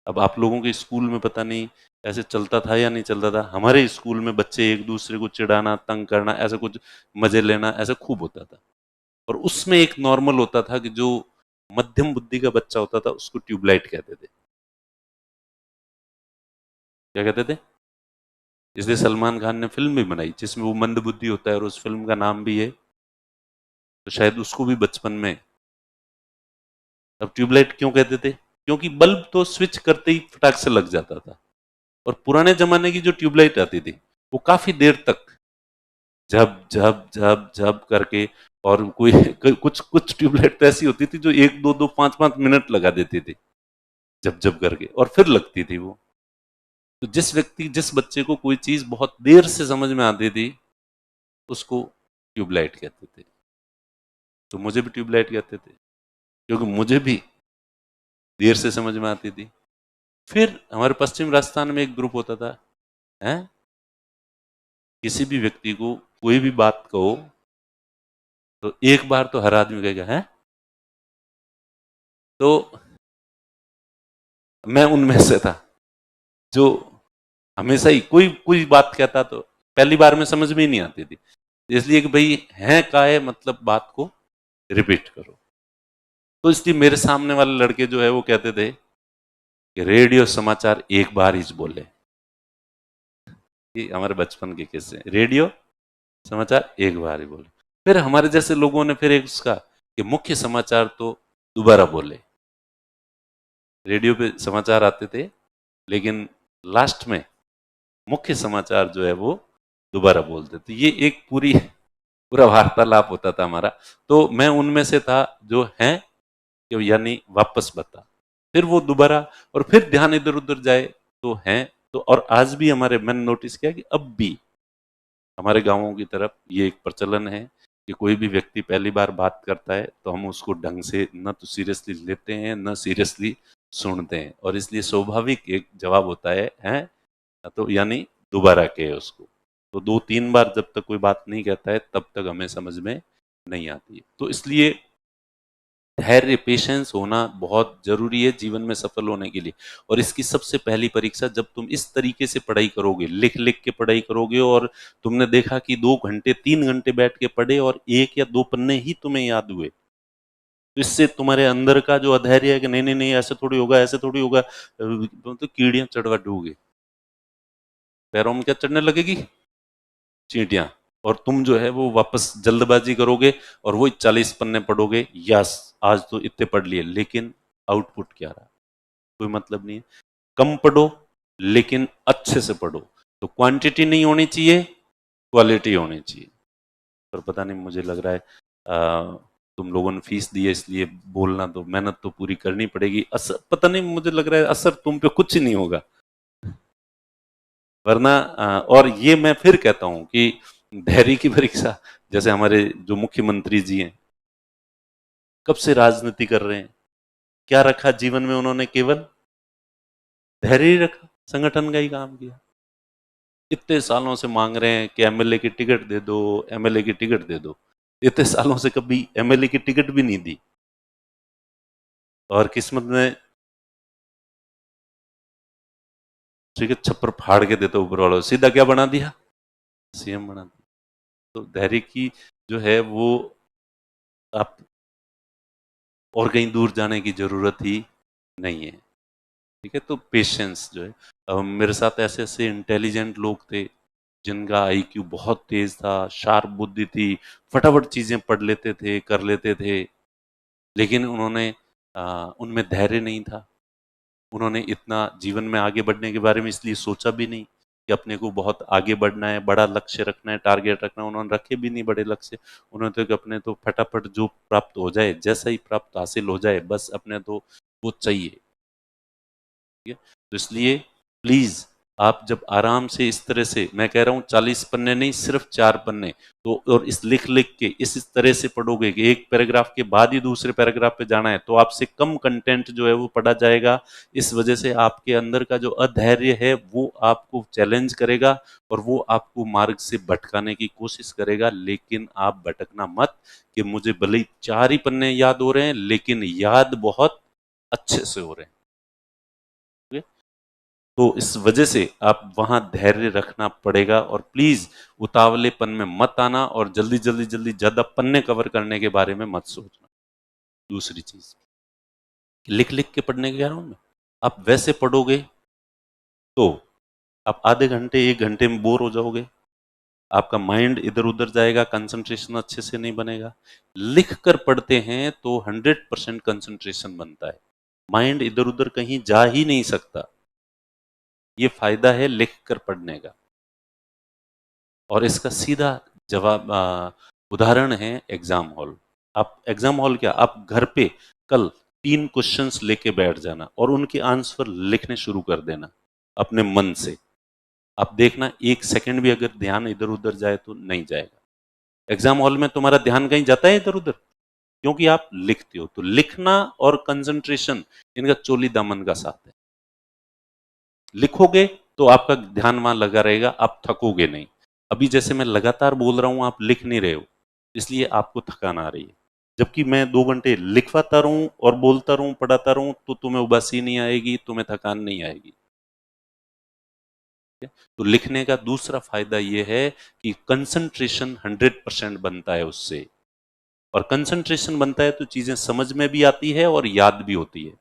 अब आप लोगों के स्कूल में पता नहीं ऐसे चलता था या नहीं चलता था, हमारे स्कूल में बच्चे एक दूसरे को चिढ़ाना, तंग करना, ऐसा कुछ मजे लेना, ऐसा खूब होता था। और उसमें एक नॉर्मल होता था कि जो मध्यम बुद्धि का बच्चा होता था उसको ट्यूबलाइट कहते थे। क्या कहते थे? इसलिए सलमान खान ने फिल्म भी बनाई जिसमें वो मंद बुद्धि होता है और उस फिल्म का नाम भी है, तो शायद उसको भी बचपन में। अब ट्यूबलाइट क्यों कहते थे? क्योंकि बल्ब तो स्विच करते ही फटाक से लग जाता था। और पुराने जमाने की जो ट्यूबलाइट आती थी वो काफी देर तक झप झप झप झप करके, और कुछ कुछ ट्यूबलाइट तो ऐसी होती थी जो एक दो दो पांच पांच मिनट लगा देती थी, जब जब करके, और फिर लगती थी वो। तो जिस बच्चे को कोई चीज बहुत देर से समझ में आती थी उसको ट्यूबलाइट कहते थे। तो मुझे भी ट्यूबलाइट कहते थे, क्योंकि मुझे भी देर से समझ में आती थी। फिर हमारे पश्चिम राजस्थान में एक ग्रुप होता था, है, किसी भी व्यक्ति को कोई भी बात कहो तो एक बार तो हर आदमी कहेगा है। तो मैं उनमें से था जो हमेशा ही कोई कोई बात कहता तो पहली बार में समझ में ही नहीं आती थी, इसलिए कि भाई है का है, मतलब बात को रिपीट करो। तो इसलिए मेरे सामने वाले लड़के जो है वो कहते थे कि रेडियो समाचार एक बार ही बोले। ये हमारे बचपन के किस्से, रेडियो समाचार एक बार ही बोले। फिर हमारे जैसे लोगों ने फिर एक उसका कि मुख्य समाचार तो दोबारा बोले। रेडियो पे समाचार आते थे लेकिन लास्ट में मुख्य समाचार जो है वो दोबारा बोलते थे। ये एक पूरा वार्तालाप होता था हमारा। तो मैं उनमें से था जो है कि यानी वापस बता, फिर वो दोबारा, और फिर ध्यान इधर उधर जाए तो है। तो और आज भी हमारे, मैंने नोटिस किया कि अब भी हमारे गांवों की तरफ ये एक प्रचलन है कि कोई भी व्यक्ति पहली बार बात करता है तो हम उसको ढंग से न तो सीरियसली लेते हैं न सीरियसली सुनते हैं, और इसलिए स्वाभाविक एक जवाब होता है तो यानी दोबारा कहे उसको। तो दो तीन बार जब तक कोई बात नहीं कहता है तब तक हमें समझ में नहीं आती है। तो इसलिए धैर्य, पेशेंस होना बहुत जरूरी है जीवन में सफल होने के लिए। और इसकी सबसे पहली परीक्षा जब तुम इस तरीके से पढ़ाई करोगे, लिख लिख के पढ़ाई करोगे, और तुमने देखा कि 2 घंटे 3 घंटे बैठ के पढ़े और एक या दो पन्ने ही तुम्हें याद हुए, तो इससे तुम्हारे अंदर का जो अधैर्य है कि नहीं नहीं नहीं ऐसे थोड़ी होगा, ऐसे थोड़ी होगा, तो कीड़ियां चढ़वा डूबोगे, पैरों में क्या चढ़ने लगेगी? चींटियां। और तुम जो है वो वापस जल्दबाजी करोगे और वो 40 पन्ने पढ़ोगे, यस आज तो इतने पढ़ लिए, लेकिन आउटपुट क्या रहा? कोई मतलब नहीं है। कम पढ़ो लेकिन अच्छे से पढ़ो। तो क्वांटिटी नहीं होनी चाहिए, क्वालिटी होनी चाहिए। पर पता नहीं, मुझे लग रहा है तुम लोगों ने फीस दी है इसलिए बोलना तो, मेहनत तो पूरी करनी पड़ेगी। असर पता नहीं, मुझे लग रहा है असर तुम पे कुछ नहीं होगा, वरना और ये मैं फिर कहता हूं कि धैर्य की परीक्षा, जैसे हमारे जो मुख्यमंत्री जी हैं कब से राजनीति कर रहे हैं, क्या रखा जीवन में उन्होंने? केवल धैर्य ही रखा, संगठन का ही काम किया। इतने सालों से मांग रहे हैं कि एमएलए की टिकट दे दो, एमएलए की टिकट दे दो। इतने सालों से कभी एमएलए की टिकट भी नहीं दी, और किस्मत ने ठीक है छप्पर फाड़ के देता ऊपर वालों, सीधा क्या बना दिया, सीएम बना दिया। तो धैर्य की जो है वो आप और कहीं दूर जाने की जरूरत ही नहीं है। ठीक है, तो पेशेंस जो है, अब मेरे साथ ऐसे ऐसे इंटेलिजेंट लोग थे जिनका आईक्यू बहुत तेज था, शार्प बुद्धि थी, फटाफट चीजें पढ़ लेते थे, कर लेते थे, लेकिन उन्होंने उनमें धैर्य नहीं था। उन्होंने इतना जीवन में आगे बढ़ने के बारे में इसलिए सोचा भी नहीं कि अपने को बहुत आगे बढ़ना है, बड़ा लक्ष्य रखना है, टारगेट रखना है। उन्होंने रखे भी नहीं बड़े लक्ष्य। उन्होंने तो कि अपने तो फटाफट जो प्राप्त हो जाए, जैसा ही प्राप्त हासिल हो जाए, बस अपने तो वो चाहिए। ठीक है, तो इसलिए प्लीज आप जब आराम से इस तरह से, मैं कह रहा हूं 40 पन्ने नहीं, सिर्फ 4 पन्ने, तो और इस लिख लिख के इस तरह से पढ़ोगे कि एक पैराग्राफ के बाद ही दूसरे पैराग्राफ पे जाना है, तो आपसे कम कंटेंट जो है वो पढ़ा जाएगा। इस वजह से आपके अंदर का जो अधैर्य है वो आपको चैलेंज करेगा और वो आपको मार्ग से भटकाने की कोशिश करेगा। लेकिन आप भटकना मत कि मुझे भले ही 4 ही पन्ने याद हो रहे हैं, लेकिन याद बहुत अच्छे से हो रहे हैं। तो इस वजह से आप वहां धैर्य रखना पड़ेगा, और प्लीज उतावलेपन में मत आना और जल्दी जल्दी जल्दी ज्यादा पन्ने कवर करने के बारे में मत सोचना। दूसरी चीज, लिख लिख के पढ़ने के कारण में आप वैसे पढ़ोगे तो आप आधे घंटे 1 घंटे में बोर हो जाओगे, आपका माइंड इधर उधर जाएगा, कंसंट्रेशन अच्छे से नहीं बनेगा। लिख कर पढ़ते हैं तो 100% कंसंट्रेशन बनता है, माइंड इधर उधर कहीं जा ही नहीं सकता। ये फायदा है लिख कर पढ़ने का। और इसका सीधा जवाब उदाहरण है एग्जाम हॉल। आप एग्जाम हॉल क्या, आप घर पे कल 3 क्वेश्चंस लेके बैठ जाना और उनके आंसर लिखने शुरू कर देना अपने मन से। आप देखना 1 सेकंड भी अगर ध्यान इधर उधर जाए तो नहीं जाएगा। एग्जाम हॉल में तुम्हारा ध्यान कहीं जाता है इधर उधर, क्योंकि आप लिखते हो। तो लिखना और कंसंट्रेशन, इनका चोली दामन का साथ है। लिखोगे तो आपका ध्यान वहां लगा रहेगा, आप थकोगे नहीं। अभी जैसे मैं लगातार बोल रहा हूं, आप लिख नहीं रहे हो, इसलिए आपको थकान आ रही है। जबकि मैं 2 घंटे लिखवाता रहूं और बोलता रहूं, पढ़ाता रहूं, तो तुम्हें उबासी नहीं आएगी, तुम्हें थकान नहीं आएगी। तो लिखने का दूसरा फायदा यह है कि कंसंट्रेशन 100% बनता है उससे, और कंसंट्रेशन बनता है तो चीजें समझ में भी आती है और याद भी होती है।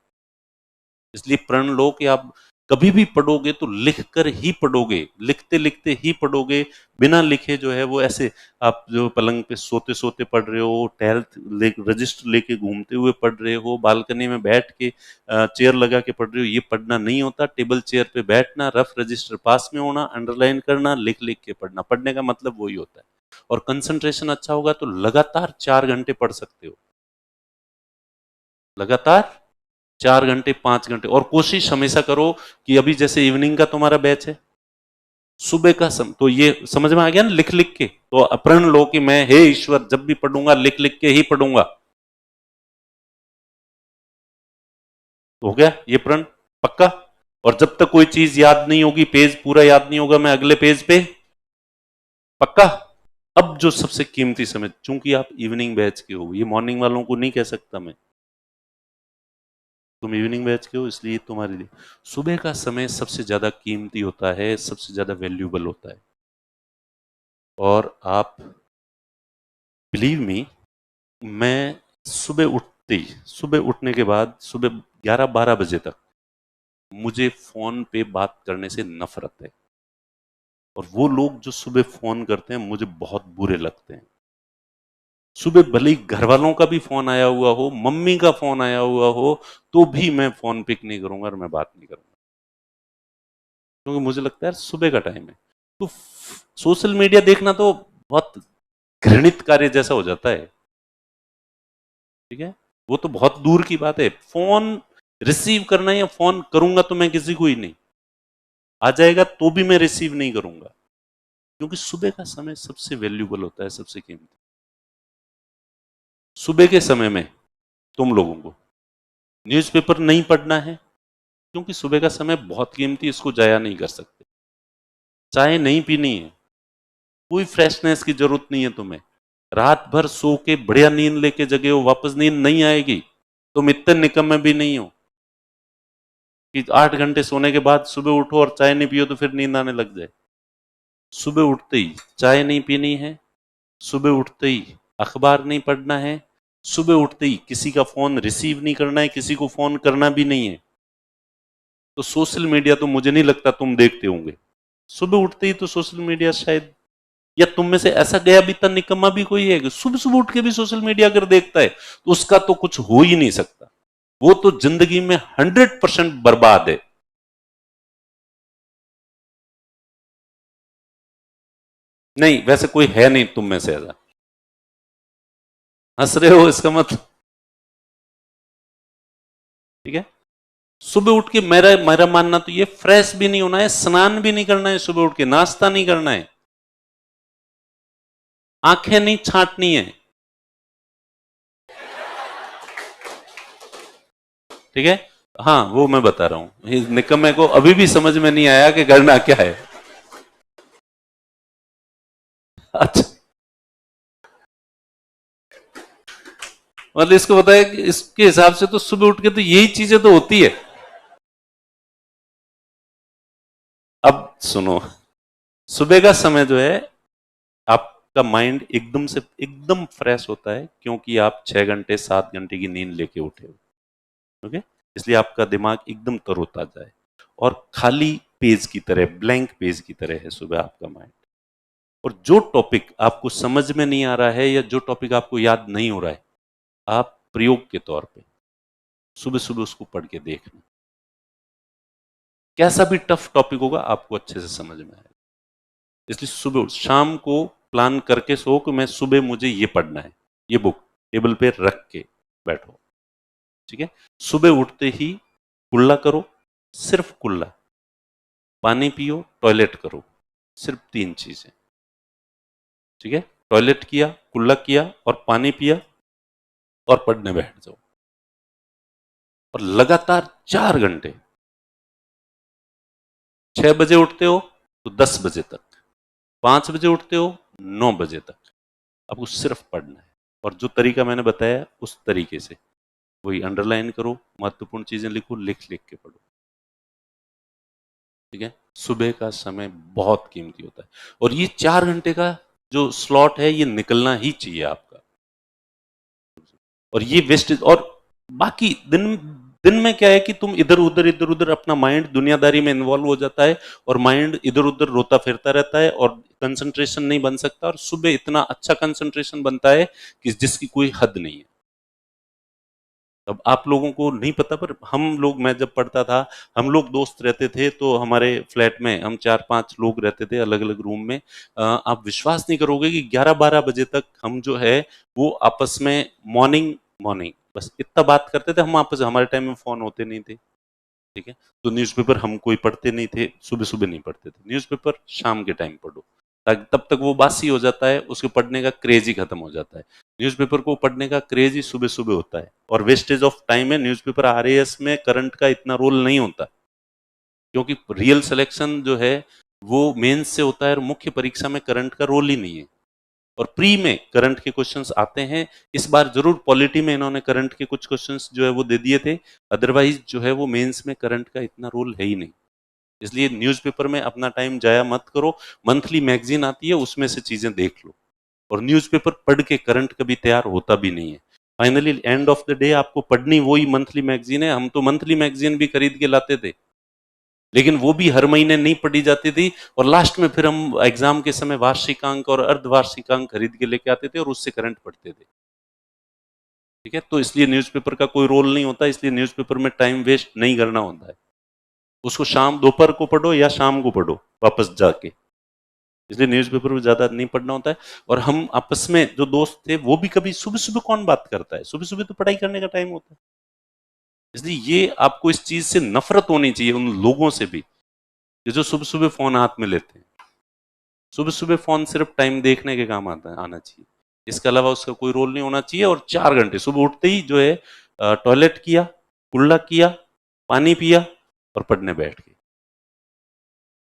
इसलिए प्रण लो कि आप कभी भी पढ़ोगे तो लिख कर ही पढ़ोगे, लिखते लिखते ही पढ़ोगे। बिना लिखे जो है वो ऐसे आप जो पलंग पे सोते सोते पढ़ रहे हो, रजिस्टर लेके घूमते हुए पढ़ रहे हो, बालकनी में बैठ के चेयर लगा के पढ़ रहे हो, ये पढ़ना नहीं होता। टेबल चेयर पे बैठना, रफ रजिस्टर पास में होना, अंडरलाइन करना, लिख लिख के पढ़ना। पढ़ने का मतलब वही होता है। और कंसंट्रेशन अच्छा होगा तो लगातार 4 घंटे पढ़ सकते हो, लगातार 4 घंटे 5 घंटे। और कोशिश हमेशा करो कि अभी जैसे इवनिंग का तुम्हारा बैच है, सुबह का तो ये समझ में आ गया ना, लिख लिख के। तो प्रण लो कि मैं हे ईश्वर जब भी पढ़ूंगा लिख लिख के ही पढ़ूंगा। हो गया ये प्रण पक्का। और जब तक कोई चीज याद नहीं होगी, पेज पूरा याद नहीं होगा, मैं अगले पेज पे पक्का। अब जो सबसे कीमती समय, चूंकि आप इवनिंग बैच के हो, ये मॉर्निंग वालों को नहीं कह सकता मैं, तुम इवनिंग बैच के हो इसलिए तुम्हारे लिए सुबह का समय सबसे ज्यादा कीमती होता है, सबसे ज्यादा वैल्यूबल होता है। और आप बिलीव मी, मैं सुबह उठने के बाद सुबह 11-12 बजे तक मुझे फोन पे बात करने से नफरत है। और वो लोग जो सुबह फोन करते हैं मुझे बहुत बुरे लगते हैं। सुबह भले ही घर वालों का भी फोन आया हुआ हो, मम्मी का फोन आया हुआ हो, तो भी मैं फोन पिक नहीं करूंगा और मैं बात नहीं करूंगा, क्योंकि मुझे लगता है सुबह का टाइम है। तो सोशल मीडिया देखना तो बहुत घृणित कार्य जैसा हो जाता है। ठीक है, वो तो बहुत दूर की बात है। फोन रिसीव करना, या फोन करूंगा तो मैं किसी को ही नहीं, आ जाएगा तो भी मैं रिसीव नहीं करूंगा, क्योंकि सुबह का समय सबसे वैल्यूबल होता है, सबसे कीमती। सुबह के समय में तुम लोगों को न्यूज़पेपर नहीं पढ़ना है, क्योंकि सुबह का समय बहुत कीमती, इसको जाया नहीं कर सकते। चाय नहीं पीनी है, कोई फ्रेशनेस की जरूरत नहीं है तुम्हें। रात भर सो के बढ़िया नींद लेके जगे हो, वापस नींद नहीं आएगी। तुम इतने निकम्मे भी नहीं हो कि 8 घंटे सोने के बाद सुबह उठो और चाय नहीं पियो तो फिर नींद आने लग जाए। सुबह उठते ही चाय नहीं पीनी है, सुबह उठते ही अखबार नहीं पढ़ना है, सुबह उठते ही किसी का फोन रिसीव नहीं करना है, किसी को फोन करना भी नहीं है। तो सोशल मीडिया तो मुझे नहीं लगता तुम देखते होंगे। सुबह उठते ही तो सोशल मीडिया शायद, या तुम में से ऐसा गया बीता निकम्मा भी कोई है कि सुबह सुबह उठ के भी सोशल मीडिया अगर देखता है तो उसका तो कुछ हो ही नहीं सकता। वो तो जिंदगी में 100% बर्बाद है। नहीं, वैसे कोई है नहीं तुम में से ऐसा। हंस रहे हो इसका मतलब, ठीक है। सुबह उठ के मेरा मेरा मानना तो ये, फ्रेश भी नहीं होना है, स्नान भी नहीं करना है, सुबह उठ के नाश्ता नहीं करना है, आंखें नहीं छांटनी है, ठीक है। हाँ, वो मैं बता रहा हूं, इस निकम्मे को अभी भी समझ में नहीं आया कि करना क्या है। अच्छा, मतलब इसको बताया कि इसके हिसाब से तो सुबह उठ के तो यही चीजें तो होती है। अब सुनो, सुबह का समय जो है आपका माइंड एकदम से एकदम फ्रेश होता है, क्योंकि आप 6 घंटे 7 घंटे की नींद लेके उठे हो। ओके, इसलिए आपका दिमाग एकदम तरोताजा है और खाली पेज की तरह, ब्लैंक पेज की तरह है सुबह आपका माइंड। और जो टॉपिक आपको समझ में नहीं आ रहा है या जो टॉपिक आपको याद नहीं हो रहा है, आप प्रयोग के तौर पे सुबह सुबह उसको पढ़ के देखना। कैसा भी टफ टॉपिक होगा आपको अच्छे से समझ में आएगा। इसलिए सुबह शाम को प्लान करके सो कि मैं सुबह मुझे ये पढ़ना है, ये बुक टेबल पे रख के बैठो, ठीक है। सुबह उठते ही कुल्ला करो, सिर्फ कुल्ला, पानी पियो, टॉयलेट करो, सिर्फ 3 चीजें, ठीक है। टॉयलेट किया, कुल्ला किया और पानी पिया और पढ़ने बैठ जाओ। और लगातार 4 घंटे, 6 बजे उठते हो तो 10 बजे तक, 5 बजे उठते हो 9 बजे तक आपको सिर्फ पढ़ना है। और जो तरीका मैंने बताया उस तरीके से वही अंडरलाइन करो, महत्वपूर्ण चीजें लिखो, लिख लिख के पढ़ो, ठीक है। सुबह का समय बहुत कीमती होता है और ये 4 घंटे का जो स्लॉट है ये निकलना ही चाहिए आपका। और ये वेस्ट, और बाकी दिन, दिन में क्या है कि तुम इधर उधर अपना माइंड दुनियादारी में इन्वॉल्व हो जाता है और माइंड इधर उधर रोता फिरता रहता है और कंसंट्रेशन नहीं बन सकता। और सुबह इतना अच्छा कंसंट्रेशन बनता है कि जिसकी कोई हद नहीं है। अब आप लोगों को नहीं पता, पर हम लोग, मैं जब पढ़ता था, हम लोग दोस्त रहते थे, तो हमारे फ्लैट में हम 4-5 लोग रहते थे अलग अलग रूम में। आप विश्वास नहीं करोगे कि 11-12 बजे तक हम जो है वो आपस में मॉर्निंग मॉर्निंग बस इतना बात करते थे हम आपस। हमारे टाइम में फोन होते नहीं थे, ठीक है। तो न्यूज़पेपर हम कोई पढ़ते नहीं थे, सुबह सुबह नहीं पढ़ते थे न्यूज़पेपर, शाम के टाइम पढ़ो, ताकि तब तक वो बासी हो जाता है, उसको पढ़ने का क्रेज ही खत्म हो जाता है। न्यूज़पेपर को पढ़ने का क्रेज ही सुबह सुबह होता है और वेस्टेज ऑफ टाइम है। न्यूज़पेपर आरएएस में करंट का इतना रोल नहीं होता, क्योंकि रियल सिलेक्शन जो है वो मेंस से होता है और मुख्य परीक्षा में करंट का रोल ही नहीं है। और प्री में करंट के क्वेश्चंस आते हैं, इस बार जरूर पॉलिटी में इन्होंने करंट के कुछ क्वेश्चंस जो है वो दे दिए थे, अदरवाइज जो है वो मेंस में करंट का इतना रोल है ही नहीं। इसलिए न्यूज़पेपर में अपना टाइम जाया मत करो। मंथली मैगजीन आती है, उसमें से चीजें देख लो। और न्यूज़पेपर पढ़ के करंट कभी तैयार होता भी नहीं है। Finally end of the day आपको पढ़नी वही मंथली मैगजीन है। हम तो मंथली मैगजीन भी खरीद के लाते थे, लेकिन वो भी हर महीने नहीं पढ़ी जाती थी। और लास्ट में फिर हम एग्जाम के समय वार्षिकांक और अर्धवार्षिकांक खरीद के लेके आते थे और उससे करंट पढ़ते थे, ठीक है। तो इसलिए न्यूज़पेपर का कोई रोल नहीं होता, इसलिए न्यूज़पेपर में टाइम वेस्ट नहीं करना होता है। उसको शाम दोपहर को पढ़ो या शाम को पढ़ो वापस जाके, इसलिए न्यूज़पेपर में ज्यादा नहीं पढ़ना होता है। और हम आपस में जो दोस्त थे वो भी, कभी सुबह सुबह कौन बात करता है, सुबह सुबह तो पढ़ाई करने का टाइम होता है। इसलिए ये आपको इस चीज से नफरत होनी चाहिए उन लोगों से भी कि जो सुबह सुबह फोन हाथ में लेते हैं। सुबह सुबह फोन सिर्फ टाइम देखने के काम आना चाहिए, इसके अलावा उसका कोई रोल नहीं होना चाहिए। और 4 घंटे सुबह उठते ही जो है टॉयलेट किया, कुल्ला किया, पानी पिया और पढ़ने बैठ गए।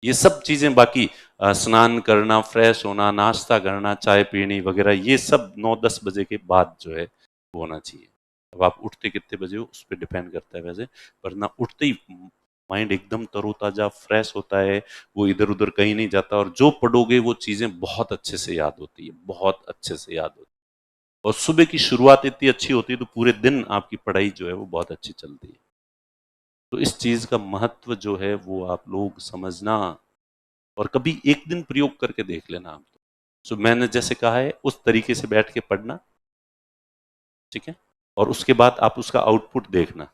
ये सब चीजें बाकी स्नान करना, फ्रेश होना, नाश्ता करना, चाय पीनी वगैरह, ये सब 9-10 बजे के बाद जो है वो होना चाहिए। अब आप उठते कितने बजे हो उस पर डिपेंड करता है वैसे, वरना उठते ही माइंड एकदम तरोताजा फ्रेश होता है, वो इधर उधर कहीं नहीं जाता, और जो पढ़ोगे वो चीजें बहुत अच्छे से याद होती है, बहुत अच्छे से याद होती है। और सुबह की शुरुआत इतनी अच्छी होती है तो पूरे दिन आपकी पढ़ाई जो है वो बहुत अच्छी चलती है। तो इस चीज का महत्व जो है वो आप लोग समझना, और कभी एक दिन प्रयोग करके देख लेना आप। तो मैंने जैसे कहा है उस तरीके से बैठ के पढ़ना, ठीक है, और उसके बाद आप उसका आउटपुट देखना।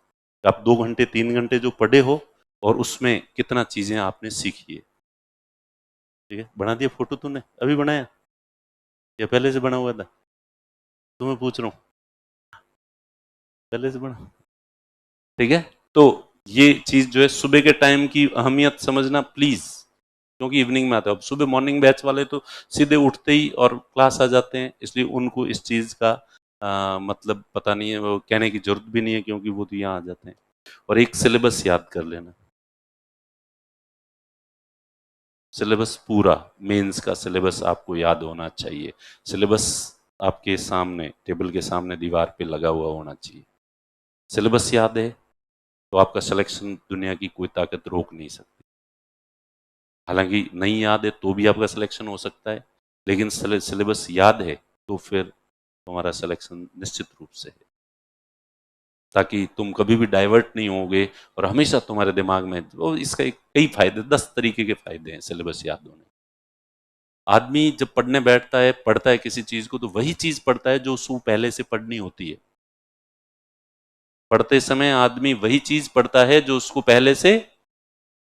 आप 2 घंटे 3 घंटे जो पढ़े हो और उसमें कितना चीजें आपने सीखी है। ठीक है, बना दिया फोटो तूने, अभी बनाया या पहले से बना हुआ था? तुम्हें पूछ रहा हूँ, पहले से बना? ठीक है, तो ये चीज जो है सुबह के टाइम की अहमियत समझना प्लीज, क्योंकि इवनिंग में आते हो। अब सुबह मॉर्निंग बैच वाले तो सीधे उठते ही और क्लास आ जाते हैं, इसलिए उनको इस चीज का मतलब पता नहीं है, वो कहने की जरूरत भी नहीं है क्योंकि वो तो यहाँ आ जाते हैं। और एक सिलेबस याद कर लेना, सिलेबस पूरा, मेंस का सिलेबस आपको याद होना चाहिए। सिलेबस आपके सामने, टेबल के सामने दीवार पे लगा हुआ होना चाहिए। सिलेबस याद है तो आपका सिलेक्शन दुनिया की कोई ताकत रोक नहीं सकती। हालांकि नहीं याद है तो भी आपका सिलेक्शन हो सकता है, लेकिन सिलेबस याद है तो फिर तुम्हारा सिलेक्शन निश्चित रूप से है, ताकि तुम कभी भी डाइवर्ट नहीं होगे और हमेशा तुम्हारे दिमाग में वो, इसका कई फायदे, 10 तरीके के फायदे हैं सिलेबस याद होने। आदमी जब पढ़ने बैठता है, पढ़ता है किसी चीज को, तो वही चीज पढ़ता है जो उसको पहले से पढ़नी होती है। पढ़ते समय आदमी वही चीज पढ़ता है जो उसको पहले से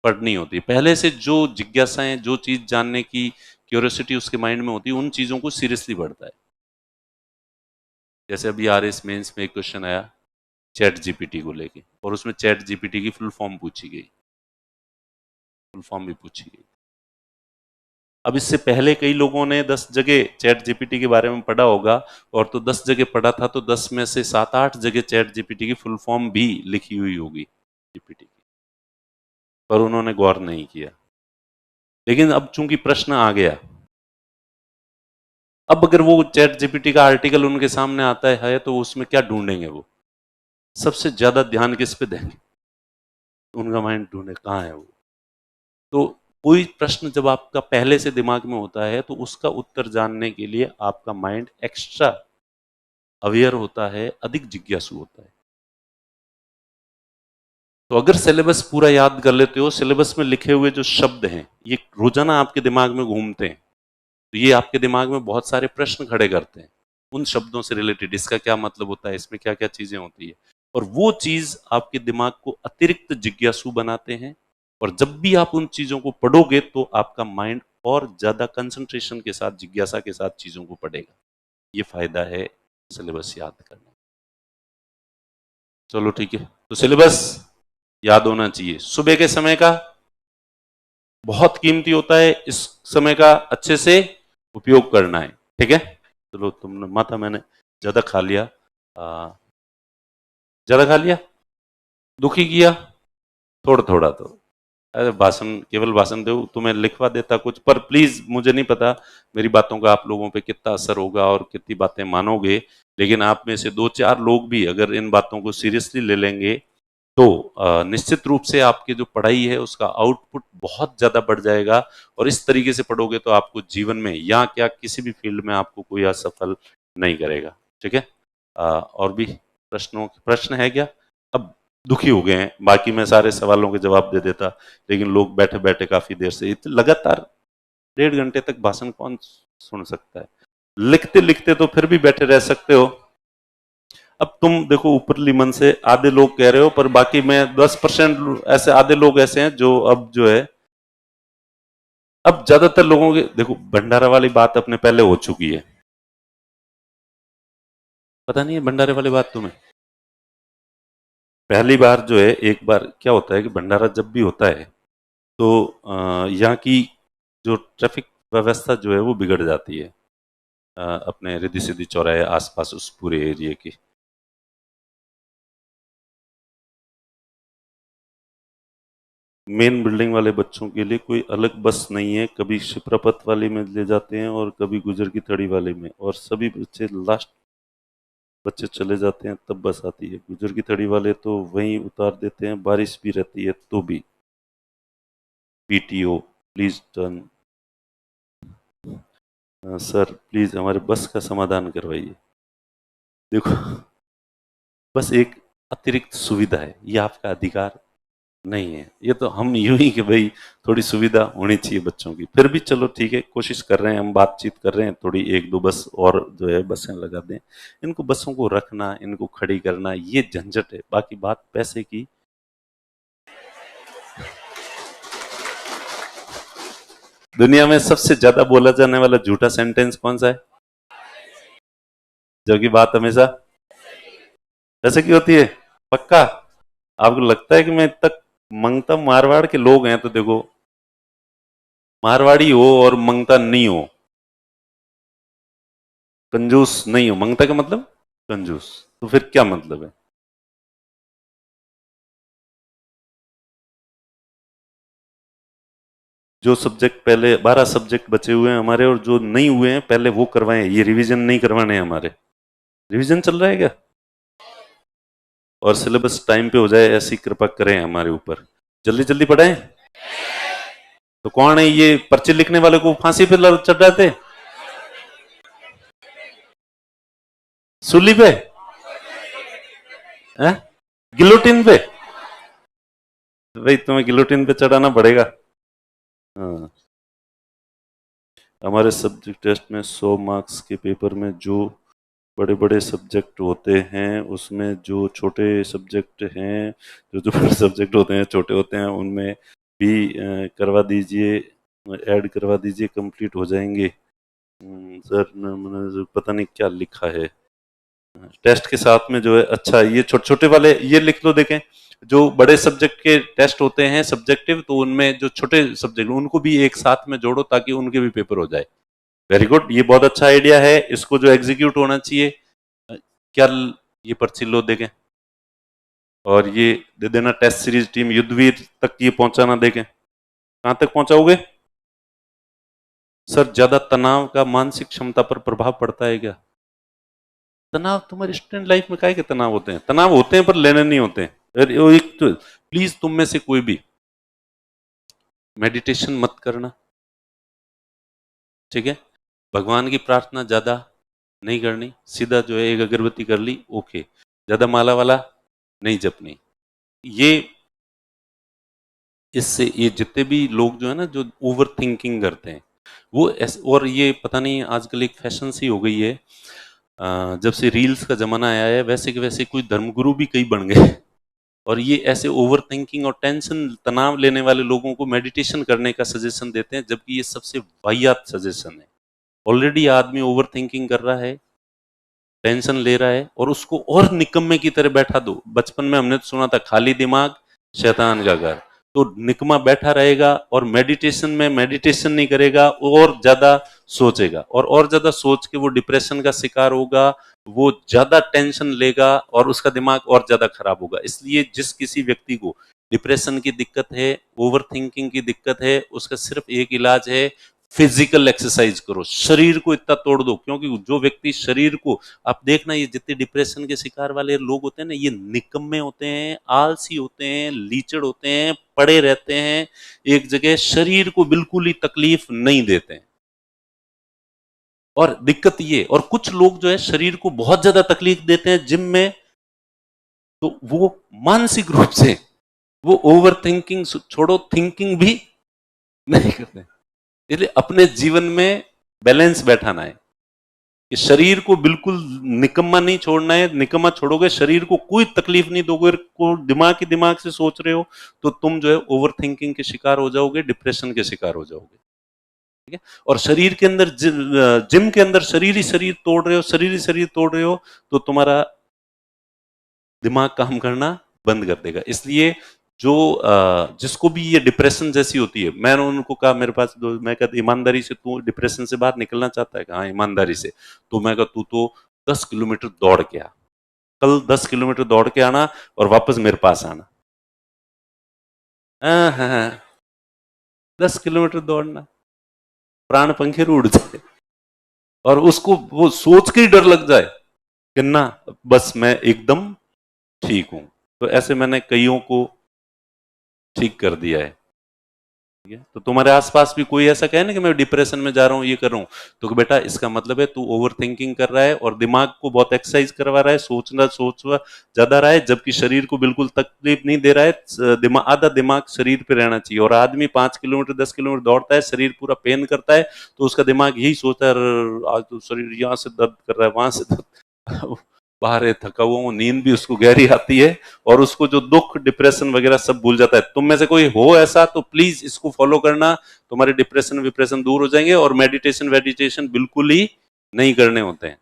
पढ़नी होती है। पहले से जो जिज्ञासाएं, जो चीज जानने की क्यूरियोसिटी उसके माइंड में होती है, उन चीजों को सीरियसली पढ़ता है। जैसे अभी आरएस मेंस में एक क्वेश्चन आया चैट जीपीटी को लेके, और उसमें चैट जीपीटी की फुल फॉर्म पूछी गई, फुल फॉर्म भी पूछी गई। अब इससे पहले कई लोगों ने 10 जगह चैट जीपीटी के बारे में पढ़ा होगा, और तो 10 जगह पढ़ा था तो 10 में से 7-8 जगह चैट जीपीटी की फुल फॉर्म भी लिखी हुई होगी जीपीटी की, पर उन्होंने गौर नहीं किया। लेकिन अब चूंकि प्रश्न आ गया, अब अगर वो चैट जीपीटी का आर्टिकल उनके सामने आता है तो उसमें क्या ढूंढेंगे? वो सबसे ज्यादा ध्यान किस पे देंगे? उनका माइंड ढूंढे कहाँ है वो। तो कोई प्रश्न जब आपका पहले से दिमाग में होता है तो उसका उत्तर जानने के लिए आपका माइंड एक्स्ट्रा अवेयर होता है, अधिक जिज्ञासु होता है। तो अगर सिलेबस पूरा याद कर लेते हो, सिलेबस में लिखे हुए जो शब्द हैं ये रोजाना आपके दिमाग में घूमते हैं, तो ये आपके दिमाग में बहुत सारे प्रश्न खड़े करते हैं उन शब्दों से रिलेटेड, इसका क्या मतलब होता है, इसमें क्या क्या चीजें होती है, और वो चीज आपके दिमाग को अतिरिक्त जिज्ञासु बनाते हैं। और जब भी आप उन चीजों को पढ़ोगे तो आपका माइंड और ज्यादा कंसंट्रेशन के साथ, जिज्ञासा के साथ चीजों को पढ़ेगा। ये फायदा है सिलेबस याद करने। चलो ठीक है, तो सिलेबस याद होना चाहिए। सुबह के समय का बहुत कीमती होता है, इस समय का अच्छे से उपयोग करना है। ठीक है, चलो तुमने माथा, मैंने ज्यादा खा लिया, ज्यादा खा लिया, दुखी किया थोड़ा थोड़ा तो। अरे भाषण, केवल भाषण दो, तुम्हें लिखवा देता कुछ, पर प्लीज मुझे नहीं पता मेरी बातों का आप लोगों पे कितना असर होगा और कितनी बातें मानोगे, लेकिन आप में से 2-4 लोग भी अगर इन बातों को सीरियसली ले लेंगे तो निश्चित रूप से आपकी जो पढ़ाई है उसका आउटपुट बहुत ज्यादा बढ़ जाएगा। और इस तरीके से पढ़ोगे तो आपको जीवन में या क्या किसी भी फील्ड में आपको कोई असफल नहीं करेगा। ठीक है, और भी प्रश्न है क्या? अब दुखी हो गए हैं, बाकी मैं सारे सवालों के जवाब दे देता, लेकिन लोग बैठे बैठे काफी देर से, लगातार 1.5 घंटे तक भाषण कौन सुन सकता है? लिखते लिखते तो फिर भी बैठे रह सकते हो। अब तुम देखो ऊपरली मन से आधे लोग कह रहे हो, पर बाकी मैं 10% ऐसे, आधे लोग ऐसे हैं जो अब जो है, अब ज्यादातर लोगों के देखो, भंडारा वाली बात अपने पहले हो चुकी है, पता नहीं है भंडारे वाली बात तुम्हें? पहली बार जो है, एक बार क्या होता है कि भंडारा जब भी होता है तो यहाँ की जो ट्रैफिक व्यवस्था जो है वो बिगड़ जाती है, अपने रिद्धि सिद्धि चौराहे आसपास उस पूरे एरिया की। मेन बिल्डिंग वाले बच्चों के लिए कोई अलग बस नहीं है, कभी शिप्रपथ वाले में ले जाते हैं और कभी गुजर की थड़ी वाले में, और सभी बच्चे लास्ट बच्चे चले जाते हैं तब बस आती है। गुजर की थड़ी वाले तो वहीं उतार देते हैं, बारिश भी रहती है तो भी। PTO please turn, sir please हमारे बस का समाधान करवाइए। देखो, बस एक अतिरिक्त सुविधा है, ये आपका अधिकार नहीं है। ये तो हम यूं ही कि भाई थोड़ी सुविधा होनी चाहिए बच्चों की, फिर भी चलो ठीक है, कोशिश कर रहे हैं, हम बातचीत कर रहे हैं, थोड़ी एक दो बस और जो है बसें लगा दें। इनको बसों को रखना, इनको खड़ी करना, ये झंझट है। बाकी बात पैसे की, दुनिया में सबसे ज्यादा बोला जाने वाला झूठा सेंटेंस कौन सा है? जो कि बात हमेशा पैसे की होती है। पक्का? आपको लगता है कि मैं तक मंगता मारवाड़ के लोग हैं तो देखो, मारवाड़ी हो और मंगता नहीं हो, कंजूस नहीं हो, मंगता का मतलब कंजूस, तो फिर क्या मतलब है? जो सब्जेक्ट पहले 12 सब्जेक्ट बचे हुए हैं हमारे और जो नहीं हुए हैं पहले वो करवाएं, ये रिवीजन नहीं करवाने हैं हमारे। रिवीजन चल रहा है क्या? और सिलेबस टाइम पे हो जाए ऐसी कृपा करें हमारे ऊपर, जल्दी जल्दी पढ़ाएं। तो कौन है ये पर्चे लिखने वाले को फांसी पे चढ़ रहे थे? सूली पे? है? गिलोटिन पे? तो भाई तुम्हें गिलोटिन पे चढ़ाना पड़ेगा। हाँ, हमारे सब्जेक्ट टेस्ट में 100 मार्क्स के पेपर में जो बड़े बड़े सब्जेक्ट होते हैं उसमें जो छोटे सब्जेक्ट हैं, जो जो बड़े सब्जेक्ट होते हैं छोटे होते हैं उनमें भी करवा दीजिए, ऐड करवा दीजिए, कंप्लीट हो जाएंगे। सर मैंने पता नहीं क्या लिखा है टेस्ट के साथ में जो है। अच्छा, ये छोटे छोटे वाले ये लिख लो, देखें जो बड़े सब्जेक्ट के टेस्ट होते हैं सब्जेक्टिव, तो उनमें जो छोटे सब्जेक्ट उनको भी एक साथ में जोड़ो ताकि उनके भी पेपर हो जाए। वेरी गुड, ये बहुत अच्छा आइडिया है, इसको जो एग्जीक्यूट होना चाहिए। क्या ये पर्ची लो देखें, और ये दे देना टेस्ट सीरीज टीम युद्धवीर तक ये पहुंचाना, देखें कहां तक पहुंचाओगे। सर ज्यादा तनाव का मानसिक क्षमता पर प्रभाव पड़ता है क्या? तनाव तुम्हारी स्टूडेंट लाइफ में काहे के तनाव होते हैं? तनाव होते हैं पर लेने नहीं होते हैं। अरे वो एक तो प्लीज तुम में से कोई भी मेडिटेशन मत करना, ठीक है? भगवान की प्रार्थना ज्यादा नहीं करनी, सीधा जो है एक अगरबत्ती कर ली, ओके। ज्यादा माला वाला नहीं जपनी। ये इससे ये जितने भी लोग जो है ना जो ओवर थिंकिंग करते हैं वो और ये पता नहीं आजकल एक फैशन सी हो गई है, जब से रील्स का जमाना आया है वैसे के वैसे कोई धर्मगुरु भी कई बन गए और ये ऐसे ओवर थिंकिंग और टेंशन तनाव लेने वाले लोगों को मेडिटेशन करने का सजेशन देते हैं, जबकि ये सबसे वाहियात सजेशन है। ऑलरेडी आदमी ओवर थिंकिंग कर रहा है, टेंशन ले रहा है, और उसको और निकम्मे की तरह बैठा दो। बचपन में हमने तो सुना था खाली दिमाग शैतान का घर, तो निकम्मा बैठा रहेगा और मेडिटेशन में मेडिटेशन नहीं करेगा, और ज्यादा सोचेगा, और ज्यादा सोच के वो डिप्रेशन का शिकार होगा, वो ज्यादा टेंशन लेगा और उसका दिमाग और ज्यादा खराब होगा। इसलिए जिस किसी व्यक्ति को डिप्रेशन की दिक्कत है, ओवर थिंकिंग की दिक्कत है, उसका सिर्फ एक इलाज है, फिजिकल एक्सरसाइज करो, शरीर को इतना तोड़ दो। क्योंकि जो व्यक्ति शरीर को, आप देखना ये जितने डिप्रेशन के शिकार वाले लोग होते हैं ना, ये निकम्मे होते हैं, आलसी होते हैं, लीचड़ होते हैं, पड़े रहते हैं एक जगह, शरीर को बिल्कुल ही तकलीफ नहीं देते हैं। और दिक्कत ये, और कुछ लोग जो है शरीर को बहुत ज्यादा तकलीफ देते हैं जिम में, तो वो मानसिक रूप से वो ओवर थिंकिंग छोड़ो, थिंकिंग भी नहीं करते। इसलिए अपने जीवन में बैलेंस बैठाना है कि शरीर को बिल्कुल निकम्मा नहीं छोड़ना है। निकम्मा छोड़ोगे, शरीर को कोई तकलीफ नहीं दोगे, को दिमाग ही दिमाग से सोच रहे हो, तो तुम जो है ओवर थिंकिंग के शिकार हो जाओगे, डिप्रेशन के शिकार हो जाओगे, ठीक है? और शरीर के अंदर जिम के अंदर शरीर ही शरीर तोड़ रहे हो, शरीर ही शरीर तोड़ रहे हो, तो तुम्हारा दिमाग काम करना बंद कर देगा। इसलिए जो जिसको भी ये डिप्रेशन जैसी होती है, मैंने उनको कहा मेरे पास मैं कहता ईमानदारी से तू डिप्रेशन से बाहर निकलना चाहता है? हाँ ईमानदारी से। तो मैं कहा तू तो 10 किलोमीटर दौड़ के आ, कल 10 किलोमीटर दौड़ के आना और वापस मेरे पास आना। हाँ हाँ हाँ, 10 किलोमीटर दौड़ना, प्राण पंखे उड़ जाए, और उसको वो सोच के ही डर लग जाए कि ना, बस मैं एकदम ठीक हूं। तो ऐसे मैंने कईयों को ठीक कर दिया है। ठीक है, तो तुम्हारे आसपास भी कोई ऐसा कहे ना कि मैं डिप्रेशन में जा रहा हूँ, ये कर रहा हूँ, तो बेटा इसका मतलब है तू ओवर थिंकिंग कर रहा है और दिमाग को बहुत एक्सरसाइज करवा रहा है, सोचना ज्यादा रहा है, जबकि शरीर को बिल्कुल तकलीफ नहीं दे रहा है। दिमाग, आधा दिमाग शरीर पे रहना चाहिए। और आदमी 5 किलोमीटर 10 किलोमीटर दौड़ता है, शरीर पूरा पेन करता है, तो उसका दिमाग यही सोचता है, आज तो शरीर यहाँ से दर्द कर रहा है, वहां से दर्द बाहर है, थका हुआ हूं, नींद भी उसको गहरी आती है, और उसको जो दुख डिप्रेशन वगैरह सब भूल जाता है। तुम में से कोई हो ऐसा तो प्लीज इसको फॉलो करना, तुम्हारे डिप्रेशन विप्रेशन दूर हो जाएंगे। और मेडिटेशन वेडिटेशन बिल्कुल ही नहीं करने होते हैं।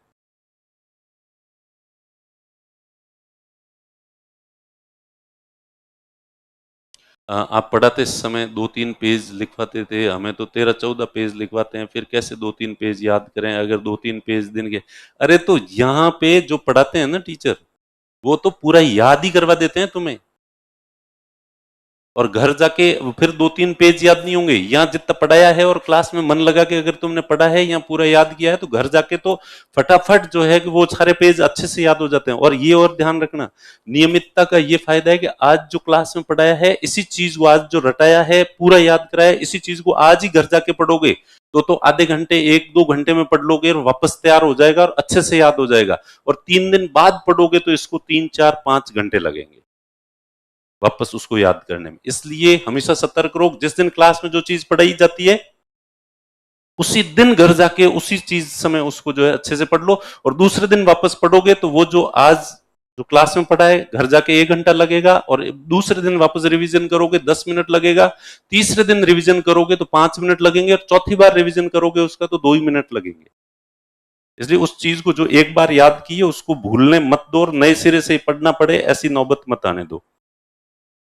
आप पढ़ाते समय 2-3 पेज लिखवाते थे, हमें तो 13-14 पेज लिखवाते हैं, फिर कैसे 2-3 पेज याद करें अगर 2-3 पेज दिन के। अरे तो यहाँ पे जो पढ़ाते हैं ना टीचर, वो तो पूरा याद ही करवा देते हैं तुम्हें, और घर जाके फिर 2-3 पेज याद नहीं होंगे। यहाँ जितना पढ़ाया है और क्लास में मन लगा के अगर तुमने पढ़ा है या पूरा याद किया है, तो घर जाके तो फटाफट जो है कि वो सारे पेज अच्छे से याद हो जाते हैं। और ये और ध्यान रखना, नियमितता का ये फायदा है कि आज जो क्लास में पढ़ाया है, इसी चीज को आज जो रटाया है, पूरा याद कराया है, इसी चीज को आज ही घर जाके पढ़ोगे, तो आधे घंटे 1-2 घंटे में पढ़ लोगे और वापस तैयार हो जाएगा और अच्छे से याद हो जाएगा। और 3 दिन बाद पढ़ोगे तो इसको 3-4-5 घंटे लगेंगे वापस उसको याद करने में। इसलिए हमेशा सतर्क रहो, जिस दिन क्लास में जो चीज पढ़ाई जाती है, उसी दिन घर जाके उसी चीज समय उसको जो है अच्छे से पढ़ लो। और दूसरे दिन वापस पढ़ोगे तो वो जो आज जो क्लास में पढ़ा है, घर जाके 1 घंटा लगेगा, और दूसरे दिन वापस रिवीजन करोगे 10 मिनट लगेगा, तीसरे दिन रिवीजन करोगे तो 5 मिनट लगेंगे, और चौथी बार रिवीजन करोगे उसका तो 2 ही मिनट लगेंगे। इसलिए उस चीज को जो एक बार याद की है उसको भूलने मत दो, और नए सिरे से पढ़ना पड़े ऐसी नौबत मत आने दो।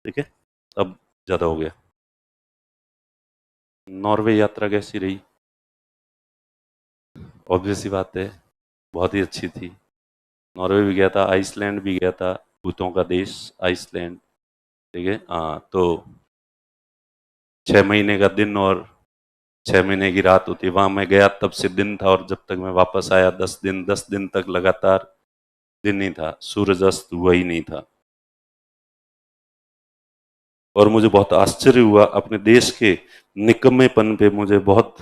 ठीक है, अब ज्यादा हो गया। नॉर्वे यात्रा कैसी रही? ऑब्वियस सी बात है, बहुत ही अच्छी थी। नॉर्वे भी गया था, आइसलैंड भी गया था, भूतों का देश आइसलैंड। ठीक है, हाँ, तो 6 महीने का दिन और 6 महीने की रात होती है। वहां मैं गया तब से दिन था, और जब तक मैं वापस आया 10 दिन, 10 दिन तक लगातार दिन ही था, सूरज अस्त हुआ ही नहीं था। और मुझे बहुत आश्चर्य हुआ अपने देश के निकम्मेपन पे, मुझे बहुत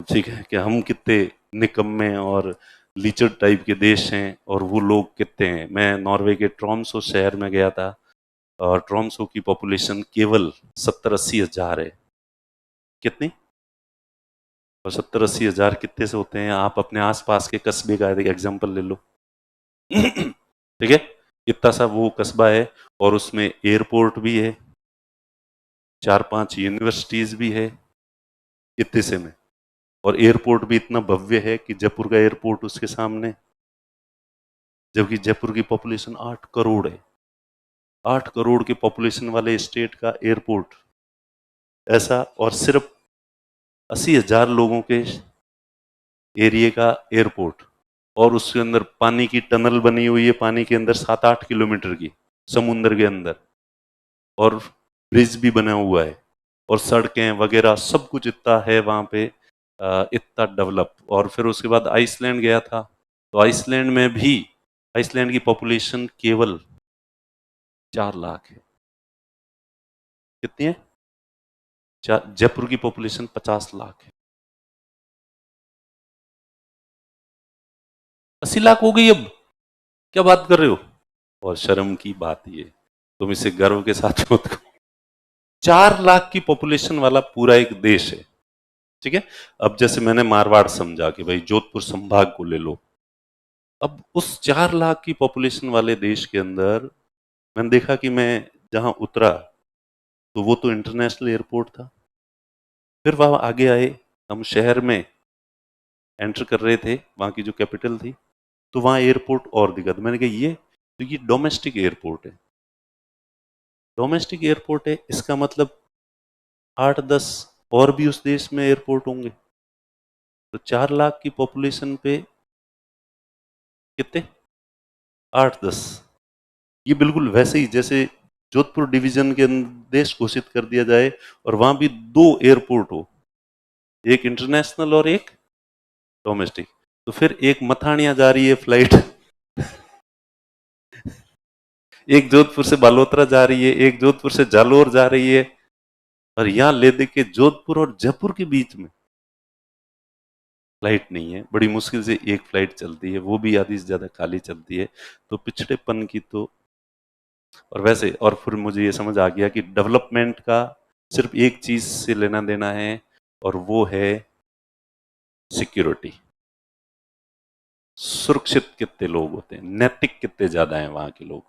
ठीक है कि हम कितने निकम्मे और लीचड़ टाइप के देश हैं, और वो लोग कितने हैं। मैं नॉर्वे के ट्रोम्सो शहर में गया था, और ट्रोम्सो की पॉपुलेशन केवल 70-80 हजार है। कितनी? और 70-80 हजार कितने से होते हैं? आप अपने आसपास के कस्बे का एग्जाम्पल ले लो। ठीक है, इतना सा वो कस्बा है, और उसमें एयरपोर्ट भी है, 4-5 यूनिवर्सिटीज भी है इतने से में। और एयरपोर्ट भी इतना भव्य है कि जयपुर का एयरपोर्ट उसके सामने, जबकि जयपुर की पॉपुलेशन 8 करोड़ है। 8 करोड़ की पॉपुलेशन वाले स्टेट का एयरपोर्ट ऐसा, और सिर्फ 80 हजार लोगों के एरिया का एयरपोर्ट, और उसके अंदर पानी की टनल बनी हुई है, पानी के अंदर 7-8 किलोमीटर की, समुद्र के अंदर, और ब्रिज भी बना हुआ है, और सड़कें वगैरह सब कुछ इतना है वहां पे, इतना डेवलप। और फिर उसके बाद आइसलैंड गया था, तो आइसलैंड में भी, आइसलैंड की पॉपुलेशन केवल 4 लाख है। कितनी है? जयपुर की पॉपुलेशन 50 लाख है। 80 लाख हो गई अब, क्या बात कर रहे हो? और शर्म की बात ये, तुम इसे गर्व के साथ मत कहो। 4 लाख की पॉपुलेशन वाला पूरा एक देश है। ठीक है, अब जैसे मैंने मारवाड़ समझा कि भाई जोधपुर संभाग को ले लो, अब उस 4 लाख की पॉपुलेशन वाले देश के अंदर मैंने देखा कि मैं जहां उतरा तो वो तो इंटरनेशनल एयरपोर्ट था। फिर वहां आगे आए, हम शहर में एंटर कर रहे थे, वहां की जो कैपिटल थी, तो वहां एयरपोर्ट और दिखा। तो मैंने कहा ये तो ये डोमेस्टिक एयरपोर्ट है। डोमेस्टिक एयरपोर्ट है, इसका मतलब 8-10 और भी उस देश में एयरपोर्ट होंगे। तो 4 लाख की पॉपुलेशन पे कितने? 8-10, ये बिल्कुल वैसे ही जैसे जोधपुर डिवीजन के देश घोषित कर दिया जाए और वहां भी दो एयरपोर्ट हो, एक इंटरनेशनल और एक डोमेस्टिक, तो फिर एक मथानिया जा रही है फ्लाइट, एक जोधपुर से बालोतरा जा रही है, एक जोधपुर से जालोर जा रही है, और यहां ले दे के जोधपुर और जयपुर के बीच में फ्लाइट नहीं है, बड़ी मुश्किल से एक फ्लाइट चलती है, वो भी आधी से ज्यादा खाली चलती है। तो पिछड़ेपन की तो, और वैसे, और फिर मुझे ये समझ आ गया कि डेवलपमेंट का सिर्फ एक चीज से लेना देना है, और वो है सिक्योरिटी। सुरक्षित कितने लोग होते हैं, नैतिक कितने ज्यादा हैं वहां के लोग,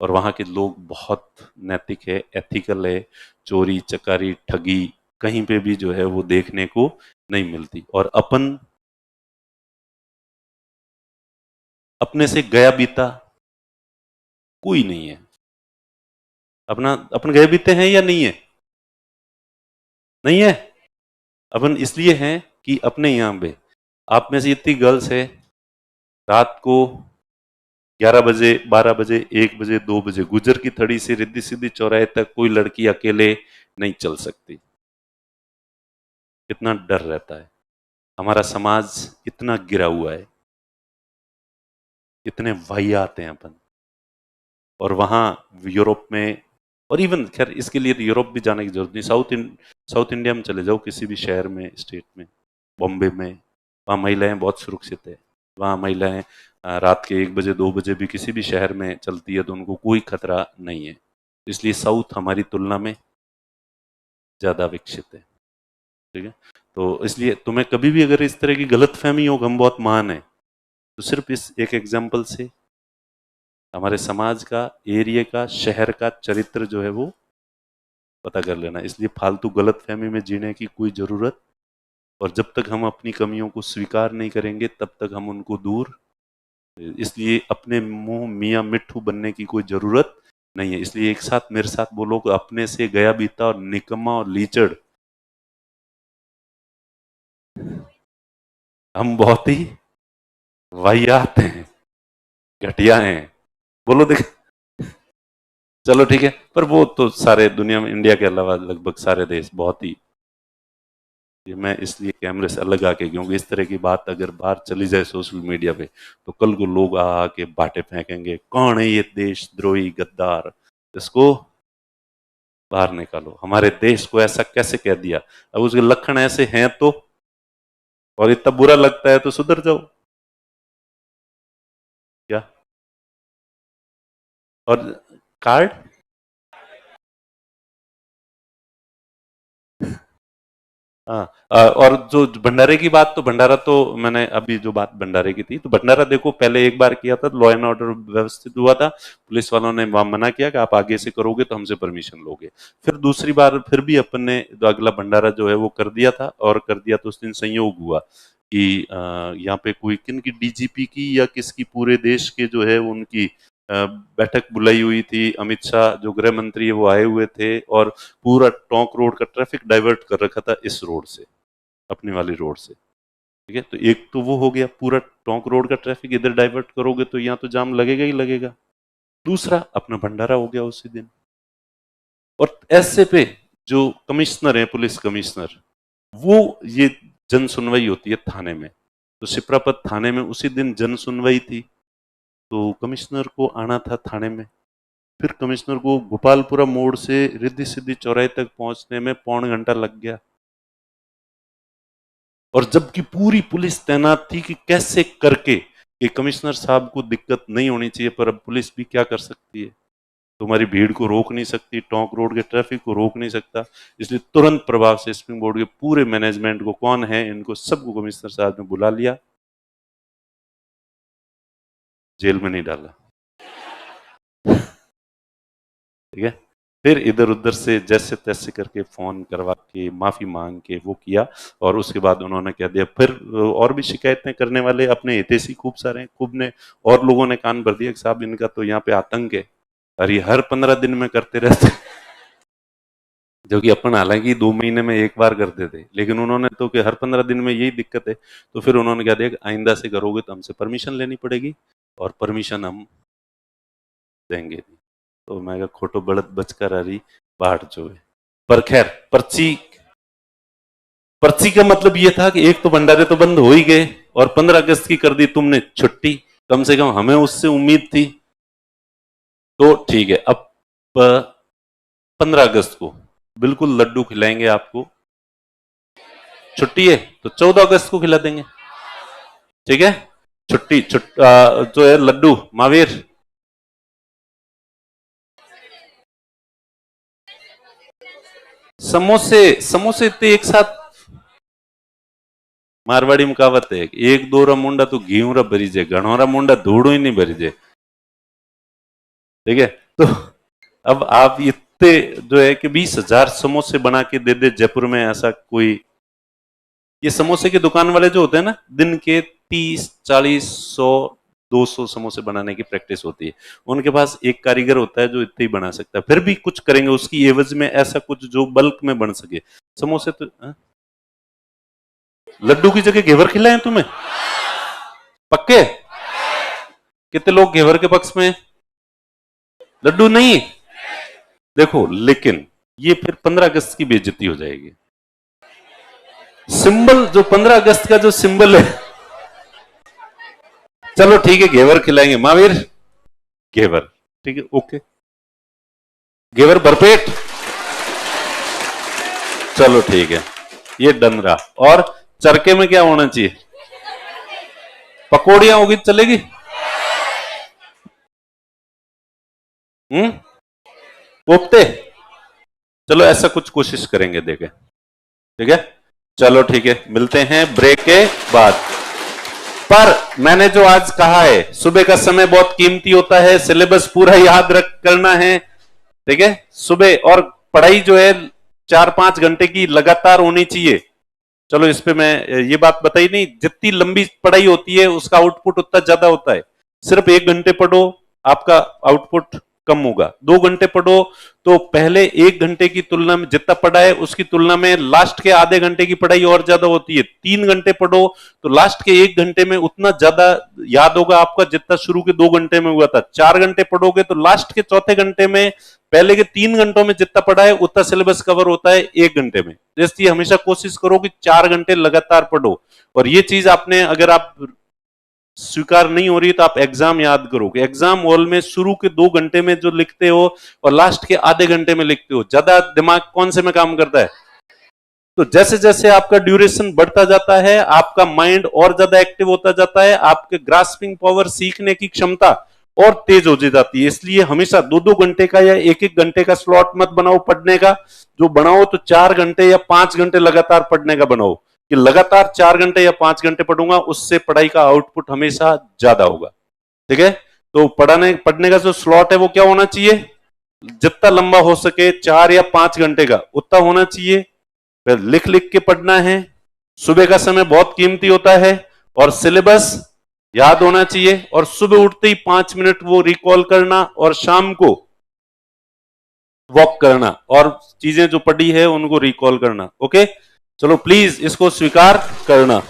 और वहां के लोग बहुत नैतिक है, एथिकल है। चोरी चकारी ठगी कहीं पे भी जो है वो देखने को नहीं मिलती। और अपन अपने से गया बीता कोई नहीं है। अपना अपन गए बीते हैं या नहीं है? नहीं है। अपन इसलिए हैं कि अपने यहाँ पे आप में से इतनी गर्ल्स है, रात को 11 बजे, 12 बजे, 1 बजे, 2 बजे गुजर की थड़ी से रिद्धि सिद्धि चौराहे तक कोई लड़की अकेले नहीं चल सकती। कितना डर रहता है। हमारा समाज इतना गिरा हुआ है, इतने वाहियात हैं अपन। और वहां यूरोप में, और इवन खैर इसके लिए यूरोप भी जाने की जरूरत नहीं, साउथ इंडिया में चले जाओ, किसी भी शहर में, स्टेट में, बॉम्बे में, वहाँ महिलाएं बहुत सुरक्षित है। वहाँ महिलाएं रात के 1 बजे 2 बजे भी किसी भी शहर में चलती है तो उनको कोई खतरा नहीं है। इसलिए साउथ हमारी तुलना में ज्यादा विकसित है। ठीक है। तो इसलिए तुम्हें कभी भी अगर इस तरह की गलत फहमी हो कि हम बहुत महान है, तो सिर्फ इस एक एग्जाम्पल से हमारे समाज का, एरिया का, शहर का चरित्र जो है वो पता कर लेना। इसलिए फालतू गलत फहमी में जीने की कोई जरूरत, और जब तक हम अपनी कमियों को स्वीकार नहीं करेंगे तब तक हम उनको दूर, इसलिए अपने मुंह मियाँ मिट्ठू बनने की कोई जरूरत नहीं है। इसलिए एक साथ मेरे साथ बोलो कि अपने से गया बीता और निकम्मा और लीचड़ हम बहुत ही वाहियात हैं, घटिया हैं। बोलो देख। चलो ठीक है, पर वो तो सारे दुनिया में, इंडिया के अलावा लगभग सारे देश बहुत ही, ये मैं इसलिए कैमरे से अलग आके, क्योंकि इस तरह की बात अगर बाहर चली जाए सोशल मीडिया पे तो कल को लोग आ आके बाटे फेंकेंगे, कौन है ये देशद्रोही गद्दार, इसको बाहर निकालो, हमारे देश को ऐसा कैसे कह दिया। अब उसके लक्षण ऐसे हैं तो, और इतना बुरा लगता है तो सुधर जाओ क्या। और कार्ड, हाँ। और जो भंडारे की बात, तो भंडारा तो मैंने अभी जो बात भंडारे की थी, तो भंडारा देखो पहले एक बार किया था, लॉ एंड ऑर्डर व्यवस्थित हुआ था, पुलिस वालों ने वहां मना किया कि आप आगे से करोगे तो हमसे परमिशन लोगे। फिर दूसरी बार फिर भी अपन ने अगला भंडारा जो है वो कर दिया था, और कर दिया तो उस दिन संयोग हुआ कि यहाँ पे कोई किन की डीजीपी की या किसकी पूरे देश के जो है उनकी बैठक बुलाई हुई थी। अमित शाह जो गृह मंत्री है वो आए हुए थे, और पूरा टोंक रोड का ट्रैफिक डाइवर्ट कर रखा था इस रोड से, अपनी वाली रोड से। ठीक है, तो एक तो वो हो गया, पूरा टोंक रोड का ट्रैफिक इधर डाइवर्ट करोगे तो यहाँ तो जाम लगेगा ही लगेगा। दूसरा अपना भंडारा हो गया उसी दिन। और ऐसे पे जो कमिश्नर है, पुलिस कमिश्नर, वो, ये जन सुनवाई होती है थाने में, तो सिप्रापत थाने में उसी दिन जन सुनवाई थी, तो कमिश्नर को आना था थाने में। फिर कमिश्नर को गोपालपुरा मोड़ से रिद्धि सिद्धि चौराहे तक पहुंचने में 1.25 घंटा लग गया, और जबकि पूरी पुलिस तैनात थी कि कैसे करके कि कमिश्नर साहब को दिक्कत नहीं होनी चाहिए, पर अब पुलिस भी क्या कर सकती है, तुम्हारी भीड़ को रोक नहीं सकती, टोंक रोड के ट्रैफिक को रोक नहीं सकता। इसलिए तुरंत प्रभाव से स्प्रिंग बोर्ड के पूरे मैनेजमेंट को, कौन है इनको सबको कमिश्नर साहब ने बुला लिया, जेल में नहीं डाला। ठीक है। फिर इधर उधर से जैसे तैसे करके फोन करवा के माफी मांग के वो किया, और उसके बाद उन्होंने कह दिया। फिर और भी शिकायतें करने वाले अपने हितैषी खूब सारे हैं, खूब ने, और लोगों ने कान भर दिया कि साहब इनका तो यहाँ पे आतंक है, और ये हर 15 दिन में करते रहते जो कि अपन हालांकि 2 महीने में एक बार करते थे, लेकिन उन्होंने तो कि हर 15 दिन में यही दिक्कत है। तो फिर उन्होंने कह दिया कि आइंदा से करोगे तो हमसे परमिशन लेनी पड़ेगी, और परमिशन हम देंगे। तो मैं कहा खोटो बड़त बचकर आ रही बाट जो है। पर खैर पर्ची का मतलब ये था कि एक तो भंडारे तो बंद हो ही गए और 15 अगस्त की कर दी तुमने छुट्टी, कम से कम हमें उससे उम्मीद थी। तो ठीक है, अब 15 अगस्त को बिल्कुल लड्डू खिलाएंगे आपको। छुट्टी है तो 14 अगस्त को खिला देंगे, ठीक है। छुट्टी जो है लड्डू महावीर, समोसे समोसे इतने एक साथ, मारवाड़ी में कहावत है एक दो रा मुंडा तो घी रा भरी जाए, घणोरा मुंडा धूड़ो ही नहीं भरी जाए, ठीक है। तो अब आप इतने जो है कि 20,000 समोसे बना के दे दे जयपुर में, ऐसा कोई, ये समोसे की दुकान वाले जो होते हैं ना, दिन के 30, 40, 100, 200 समोसे बनाने की प्रैक्टिस होती है, उनके पास एक कारीगर होता है जो इतने ही बना सकता है, फिर भी कुछ करेंगे उसकी एवज में ऐसा कुछ जो बल्क में बन सके। समोसे तो लड्डू की जगह घेवर खिलाएं तुम्हें, पक्के? कितने लोग घेवर के पक्ष में? लड्डू नहीं देखो, लेकिन ये फिर 15 अगस्त की बेइज्जती हो जाएगी। सिंबल जो 15 अगस्त का जो सिंबल है, चलो ठीक है घेवर खिलाएंगे महावीर, घेवर, ठीक है, ओके, घेवर भरपेट, चलो ठीक है, ये डन रहा। और चरके में क्या होना चाहिए? पकौड़ियां होगी चलेगी? कोफ्ते, चलो ऐसा कुछ कोशिश करेंगे, देखें, ठीक है। चलो ठीक है, मिलते हैं ब्रेक के बाद। पर मैंने जो आज कहा है, सुबह का समय बहुत कीमती होता है, सिलेबस पूरा याद रख करना है, ठीक है। सुबह और पढ़ाई जो है 4-5 घंटे की लगातार होनी चाहिए। चलो इस पे मैं ये बात बताई नहीं, जितनी लंबी पढ़ाई होती है उसका आउटपुट उतना ज्यादा होता है। सिर्फ 1 घंटे पढ़ो आपका आउटपुट कम होगा, 2 घंटे पढ़ो तो पहले 1 घंटे की तुलना में जितना पढ़ा है उसकी तुलना में लास्ट के आधे घंटे की पढ़ाई और ज्यादा होती है। 3 घंटे पढ़ो तो लास्ट के 1 घंटे में उतना ज्यादा याद होगा आपका जितना शुरू के 2 घंटे में हुआ था। 4 घंटे पढ़ोगे तो लास्ट के चौथे घंटे में पहले के 3 घंटों में जितना पढ़ा है उतना सिलेबस कवर होता है 1 घंटे में। इसलिए हमेशा कोशिश करो कि 4 घंटे लगातार पढ़ो। और ये चीज आपने, अगर आप स्वीकार नहीं हो रही तो आप एग्जाम याद करो कि एग्जाम हॉल में शुरू के 2 घंटे में जो लिखते हो और लास्ट के आधे घंटे में लिखते हो, ज्यादा दिमाग कौन से में काम करता है? तो जैसे जैसे आपका ड्यूरेशन बढ़ता जाता है आपका माइंड और ज्यादा एक्टिव होता जाता है, आपके ग्रास्पिंग पावर, सीखने की क्षमता और तेज हो जाती है। इसलिए हमेशा 2-2 घंटे का या 1-1 घंटे का स्लॉट मत बनाओ पढ़ने का, जो बनाओ तो 4 घंटे या 5 घंटे लगातार पढ़ने का बनाओ, कि लगातार 4 घंटे या 5 घंटे पढ़ूंगा, उससे पढ़ाई का आउटपुट हमेशा ज्यादा होगा, ठीक है। तो पढ़ने का जो स्लॉट है वो क्या होना चाहिए? जितना लंबा हो सके, 4 या 5 घंटे का उतना होना चाहिए। फिर लिख लिख के पढ़ना है, सुबह का समय बहुत कीमती होता है और सिलेबस याद होना चाहिए, और सुबह उठते ही 5 मिनट वो रिकॉल करना और शाम को वॉक करना और चीजें जो पढ़ी है उनको रिकॉल करना। ओके, चलो प्लीज इसको स्वीकार करना।